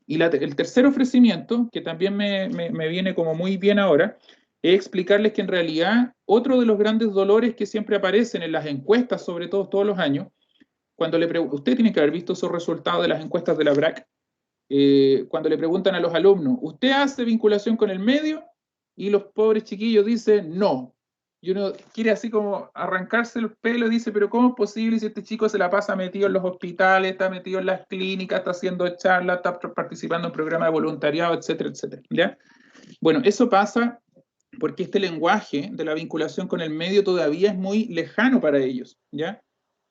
Y el tercer ofrecimiento, que también me viene como muy bien ahora, es explicarles que en realidad otro de los grandes dolores que siempre aparecen en las encuestas, sobre todo todos los años, cuando usted tiene que haber visto esos resultados de las encuestas de la BRAC, cuando le preguntan a los alumnos, ¿usted hace vinculación con el medio? Y los pobres chiquillos dicen, no. Y uno quiere así como arrancarse el pelo y dice, pero ¿cómo es posible si este chico se la pasa metido en los hospitales, está metido en las clínicas, está haciendo charlas, está participando en programas de voluntariado, etcétera, etcétera? ¿Ya? Bueno, eso pasa porque este lenguaje de la vinculación con el medio todavía es muy lejano para ellos, ¿ya?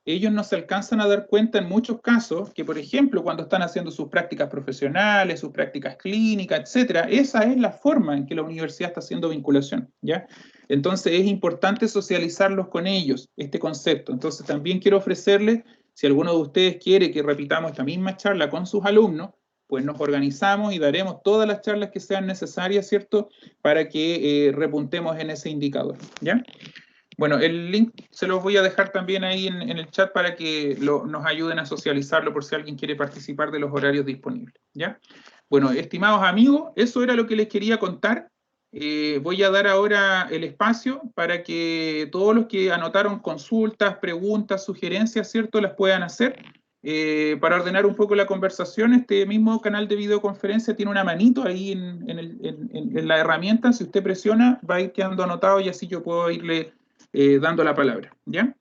Ellos no se alcanzan a dar cuenta en muchos casos que, por ejemplo, cuando están haciendo sus prácticas profesionales, sus prácticas clínicas, etcétera, esa es la forma en que la universidad está haciendo vinculación, ¿ya? Entonces es importante socializarlos con ellos, este concepto. Entonces también quiero ofrecerles, si alguno de ustedes quiere que repitamos esta misma charla con sus alumnos, pues nos organizamos y daremos todas las charlas que sean necesarias, ¿cierto?, para que repuntemos en ese indicador, ¿ya? Bueno, el link se los voy a dejar también ahí en el chat para que nos ayuden a socializarlo por si alguien quiere participar de los horarios disponibles, ¿ya? Bueno, estimados amigos, eso era lo que les quería contar. Voy a dar ahora el espacio para que todos los que anotaron consultas, preguntas, sugerencias, ¿cierto?, las puedan hacer. Para ordenar un poco la conversación, este mismo canal de videoconferencia tiene una manito ahí en la herramienta. Si usted presiona, va a ir quedando anotado y así yo puedo irle dando la palabra, ¿ya?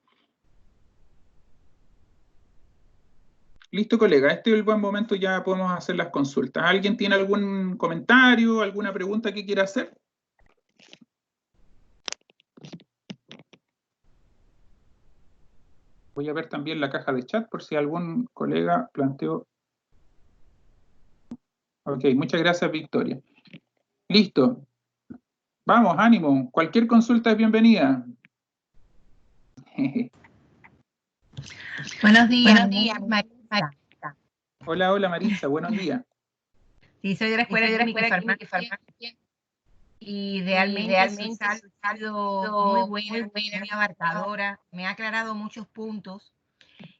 Listo, colega, este es el buen momento, ya podemos hacer las consultas. ¿Alguien tiene algún comentario, alguna pregunta que quiera hacer? Voy a ver también la caja de chat por si algún colega planteó. Ok, muchas gracias, Victoria. Listo. Vamos, ánimo. Cualquier consulta es bienvenida. Buenos días, Marisa. Hola, hola, Marisa, buenos días. Sí, soy de la Escuela Química y Farmacia y realmente su charla ha sido muy buena, muy abarcadora, me ha aclarado muchos puntos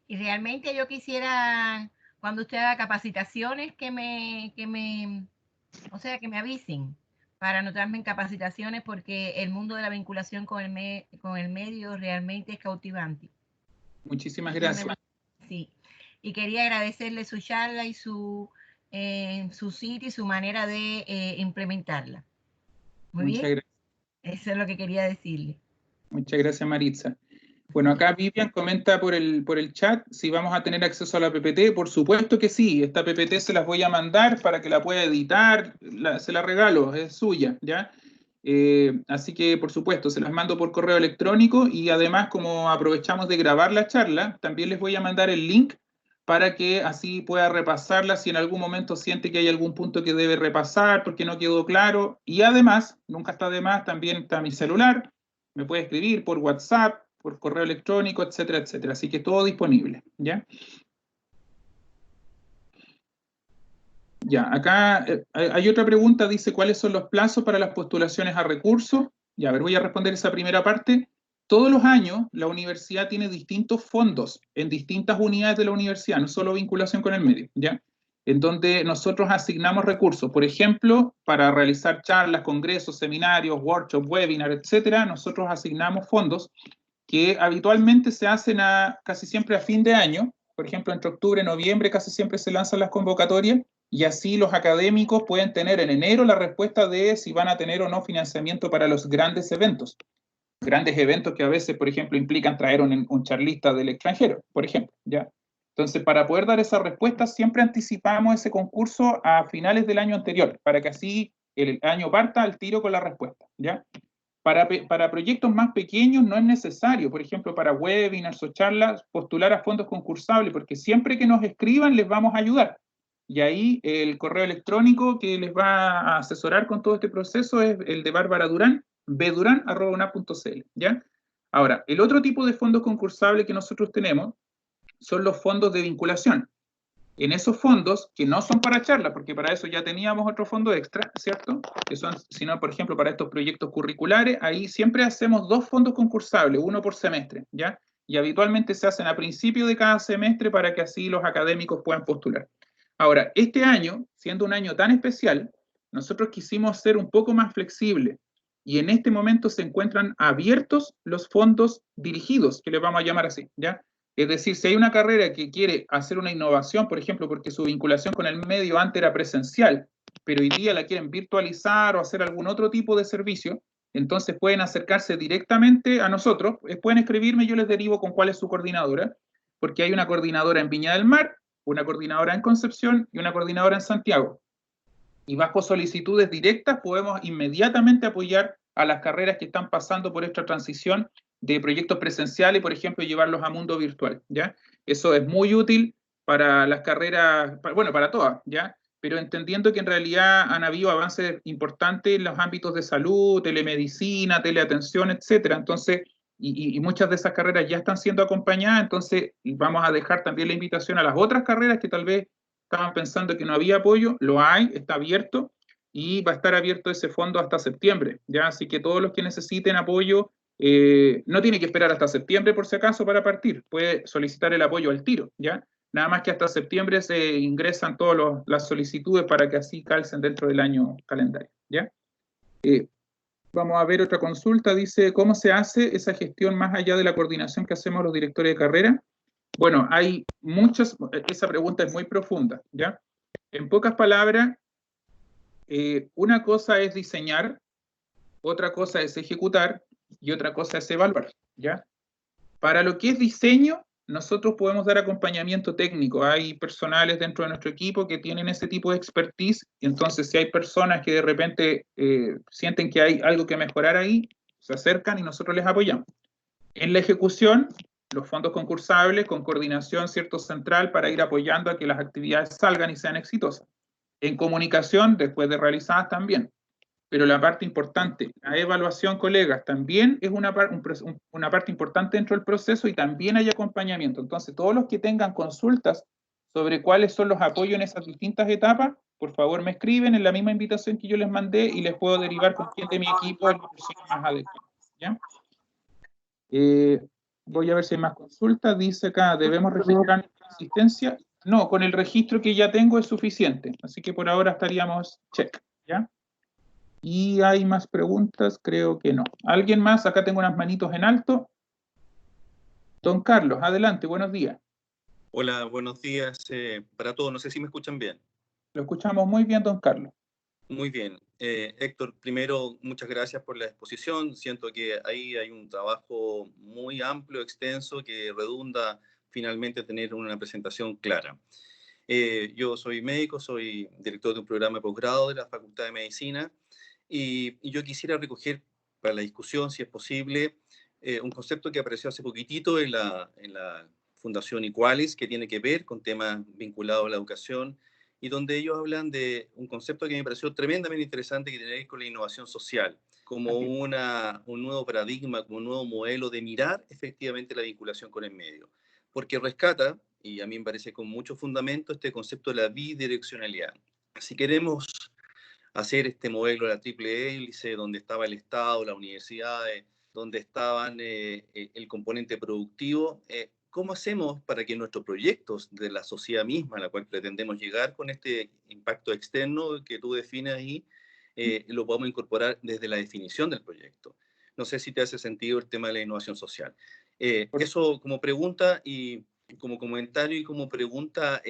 y realmente yo quisiera, cuando usted haga capacitaciones, que me avisen para anotarme en capacitaciones porque el mundo de la vinculación con el medio realmente es cautivante. Muchísimas gracias. Sí, y quería agradecerle su charla y su sitio y su manera de implementarla. Muy Muchas bien. gracias. Eso es lo que quería decirle. Muchas gracias, Maritza. Bueno, acá Vivian comenta por el chat si vamos a tener acceso a la PPT. Por supuesto que sí, esta PPT se las voy a mandar para que la pueda editar, se la regalo, es suya, ¿ya? Así que, por supuesto, se las mando por correo electrónico y además, como aprovechamos de grabar la charla, también les voy a mandar el link para que así pueda repasarla si en algún momento siente que hay algún punto que debe repasar porque no quedó claro. Y además, nunca está de más, también está mi celular, me puede escribir por WhatsApp, por correo electrónico, etcétera, etcétera. Así que todo disponible, ¿ya? Ya, acá hay otra pregunta, dice, ¿cuáles son los plazos para las postulaciones a recursos? Ya, a ver, voy a responder esa primera parte. Todos los años la universidad tiene distintos fondos en distintas unidades de la universidad, no solo vinculación con el medio, ¿ya? En donde nosotros asignamos recursos. Por ejemplo, para realizar charlas, congresos, seminarios, workshops, webinars, etcétera, nosotros asignamos fondos que habitualmente se hacen casi siempre a fin de año. Por ejemplo, entre octubre y noviembre casi siempre se lanzan las convocatorias y así los académicos pueden tener en enero la respuesta de si van a tener o no financiamiento para los grandes eventos. Grandes eventos que a veces, por ejemplo, implican traer un charlista del extranjero, por ejemplo, ¿ya? Entonces, para poder dar esa respuesta, siempre anticipamos ese concurso a finales del año anterior, para que así el año parta al tiro con la respuesta, ¿ya? Para proyectos más pequeños no es necesario, por ejemplo, para webinars o charlas, postular a fondos concursables, porque siempre que nos escriban les vamos a ayudar. Y ahí el correo electrónico que les va a asesorar con todo este proceso es el de Bárbara Durán, bduran@unap.cl, ¿ya? Ahora, el otro tipo de fondos concursables que nosotros tenemos son los fondos de vinculación. En esos fondos, que no son para charlas, porque para eso ya teníamos otro fondo extra, ¿cierto? Que son, sino, por ejemplo, para estos proyectos curriculares, ahí siempre hacemos dos fondos concursables, uno por semestre, ¿ya? Y habitualmente se hacen a principio de cada semestre para que así los académicos puedan postular. Ahora, este año, siendo un año tan especial, nosotros quisimos ser un poco más flexibles y en este momento se encuentran abiertos los fondos dirigidos, que les vamos a llamar así, ¿ya? Es decir, si hay una carrera que quiere hacer una innovación, por ejemplo, porque su vinculación con el medio antes era presencial, pero hoy día la quieren virtualizar o hacer algún otro tipo de servicio, entonces pueden acercarse directamente a nosotros, pueden escribirme, yo les derivo con cuál es su coordinadora, porque hay una coordinadora en Viña del Mar, una coordinadora en Concepción y una coordinadora en Santiago. Y bajo solicitudes directas podemos inmediatamente apoyar a las carreras que están pasando por esta transición de proyectos presenciales, por ejemplo, llevarlos a mundo virtual, ¿ya? Eso es muy útil para las carreras, bueno, para todas, ¿ya? Pero entendiendo que en realidad han habido avances importantes en los ámbitos de salud, telemedicina, teleatención, etcétera. Entonces, y muchas de esas carreras ya están siendo acompañadas, entonces vamos a dejar también la invitación a las otras carreras que tal vez estaban pensando que no había apoyo, lo hay, está abierto y va a estar abierto ese fondo hasta septiembre, ¿ya? Así que todos los que necesiten apoyo no tiene que esperar hasta septiembre, por si acaso, para partir. Puede solicitar el apoyo al tiro, ¿ya? Nada más que hasta septiembre se ingresan todas las solicitudes para que así calcen dentro del año calendario, ¿ya? Vamos a ver otra consulta. Dice, ¿cómo se hace esa gestión más allá de la coordinación que hacemos los directores de carrera? Bueno, hay muchas, esa pregunta es muy profunda, ¿ya? En pocas palabras, una cosa es diseñar, otra cosa es ejecutar y otra cosa es evaluar, ¿ya? Para lo que es diseño, nosotros podemos dar acompañamiento técnico. Hay personales dentro de nuestro equipo que tienen ese tipo de expertise, y entonces si hay personas que de repente sienten que hay algo que mejorar ahí, se acercan y nosotros les apoyamos. En la ejecución, los fondos concursables con coordinación cierto central para ir apoyando a que las actividades salgan y sean exitosas. En comunicación, después de realizadas también. Pero la parte importante, la evaluación, colegas, también es una parte importante dentro del proceso, y también hay acompañamiento. Entonces, todos los que tengan consultas sobre cuáles son los apoyos en esas distintas etapas, por favor me escriben en la misma invitación que yo les mandé y les puedo derivar con quién de mi equipo es la persona más adecuada, ¿ya? Voy a ver si hay más consultas. Dice acá, ¿debemos registrar nuestra asistencia? No, con el registro que ya tengo es suficiente. Así que por ahora estaríamos check, ¿ya? ¿Y hay más preguntas? Creo que no. ¿Alguien más? Acá tengo unas manitos en alto. Don Carlos, adelante, buenos días. Hola, buenos días para todos. No sé si me escuchan bien. Lo escuchamos muy bien, don Carlos. Muy bien. Héctor, primero, muchas gracias por la exposición. Siento que ahí hay un trabajo muy amplio, extenso, que redunda finalmente en tener una presentación clara. Yo soy médico, soy director de un programa de posgrado de la Facultad de Medicina, y yo quisiera recoger para la discusión, si es posible, un concepto que apareció hace poquitito en la Fundación Equalis, que tiene que ver con temas vinculados a la educación, y donde ellos hablan de un concepto que me pareció tremendamente interesante, que tiene que ver con la innovación social, como un nuevo paradigma, como un nuevo modelo de mirar efectivamente la vinculación con el medio. Porque rescata, y a mí me parece con mucho fundamento, este concepto de la bidireccionalidad. Si queremos hacer este modelo de la triple hélice, donde estaba el Estado, las universidades, donde estaban el componente productivo, ¿cómo hacemos para que nuestros proyectos de la sociedad misma a la cual pretendemos llegar con este impacto externo que tú defines ahí, lo podamos incorporar desde la definición del proyecto? No sé si te hace sentido el tema de la innovación social. Eso como pregunta, y como comentario y como pregunta,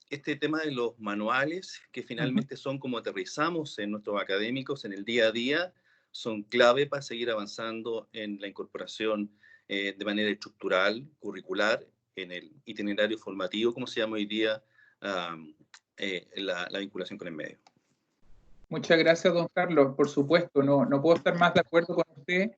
este tema de los manuales, que finalmente son como aterrizamos en nuestros académicos en el día a día, son clave para seguir avanzando en la incorporación de manera estructural, curricular, en el itinerario formativo, como se llama hoy día, la vinculación con el medio. Muchas gracias, don Carlos. Por supuesto, no puedo estar más de acuerdo con usted.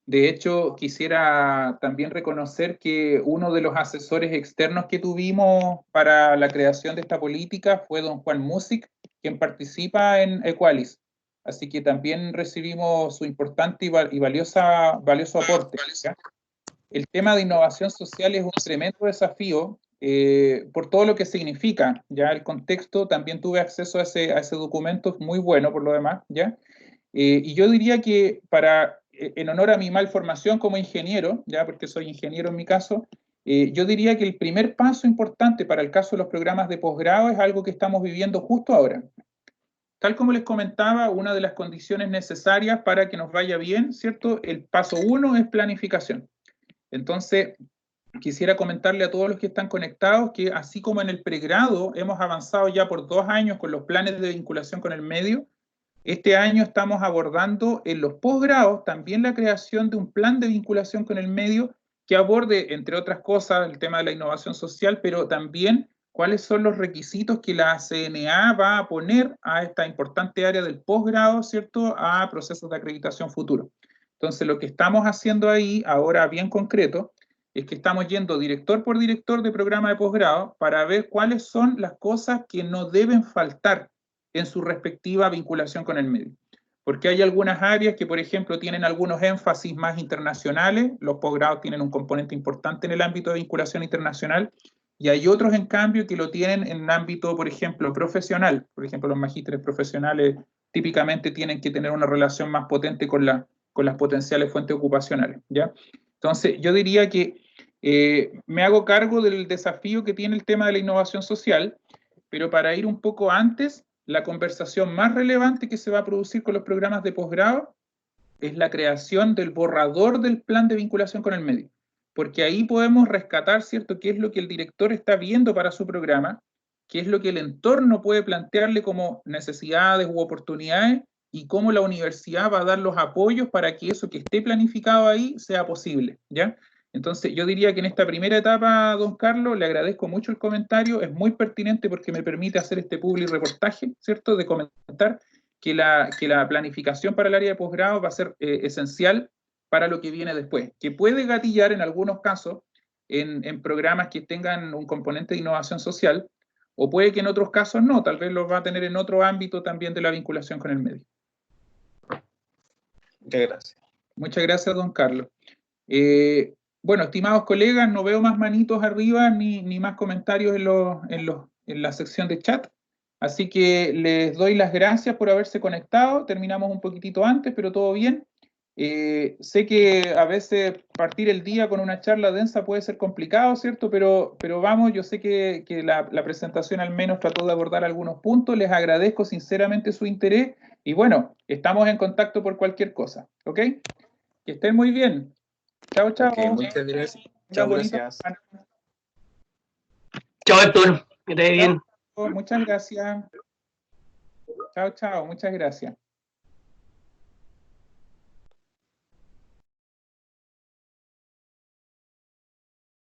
De hecho, quisiera también reconocer que uno de los asesores externos que tuvimos para la creación de esta política fue don Juan Music, quien participa en Equalis. Así que también recibimos su importante y valioso aporte, ¿ya? El tema de innovación social es un tremendo desafío por todo lo que significa, ¿ya? El contexto, también tuve acceso a ese documento, muy bueno por lo demás, ¿ya? Y yo diría que en honor a mi malformación como ingeniero, ya porque soy ingeniero en mi caso, yo diría que el primer paso importante para el caso de los programas de posgrado es algo que estamos viviendo justo ahora. Tal como les comentaba, una de las condiciones necesarias para que nos vaya bien, ¿cierto? El paso 1 es planificación. Entonces, quisiera comentarle a todos los que están conectados que así como en el pregrado hemos avanzado ya por 2 años con los planes de vinculación con el medio, este año estamos abordando en los posgrados también la creación de un plan de vinculación con el medio que aborde, entre otras cosas, el tema de la innovación social, pero también cuáles son los requisitos que la CNA va a poner a esta importante área del posgrado, ¿cierto?, a procesos de acreditación futuro. Entonces, lo que estamos haciendo ahí, ahora bien concreto, es que estamos yendo director por director de programa de posgrado para ver cuáles son las cosas que no deben faltar en su respectiva vinculación con el medio. Porque hay algunas áreas que, por ejemplo, tienen algunos énfasis más internacionales, los posgrados tienen un componente importante en el ámbito de vinculación internacional, y hay otros, en cambio, que lo tienen en el ámbito, por ejemplo, profesional. Por ejemplo, los magísteres profesionales típicamente tienen que tener una relación más potente con la las potenciales fuentes ocupacionales, ¿ya? Entonces, yo diría que me hago cargo del desafío que tiene el tema de la innovación social, pero para ir un poco antes, la conversación más relevante que se va a producir con los programas de posgrado es la creación del borrador del plan de vinculación con el medio, porque ahí podemos rescatar, ¿cierto?, qué es lo que el director está viendo para su programa, qué es lo que el entorno puede plantearle como necesidades u oportunidades, y cómo la universidad va a dar los apoyos para que eso que esté planificado ahí sea posible, ¿ya? Entonces, yo diría que en esta primera etapa, don Carlos, le agradezco mucho el comentario, es muy pertinente porque me permite hacer este public reportaje, ¿cierto?, de comentar que la planificación para el área de posgrado va a ser esencial para lo que viene después, que puede gatillar en algunos casos en programas que tengan un componente de innovación social, o puede que en otros casos no, tal vez los va a tener en otro ámbito también de la vinculación con el medio. Muchas gracias. Muchas gracias, don Carlos. Bueno, estimados colegas, no veo más manitos arriba ni más comentarios en la sección de chat. Así que les doy las gracias por haberse conectado. Terminamos un poquitito antes, pero todo bien. Sé que a veces partir el día con una charla densa puede ser complicado, ¿cierto? Pero vamos, yo sé que la presentación al menos trató de abordar algunos puntos. Les agradezco sinceramente su interés. Y bueno, estamos en contacto por cualquier cosa, ¿ok? Que estén muy bien. Chao, chao. Okay, muchas gracias. Chao, gracias. Chao, Héctor. Que te vaya bien. Muchas gracias. Chao, chao. Muchas gracias.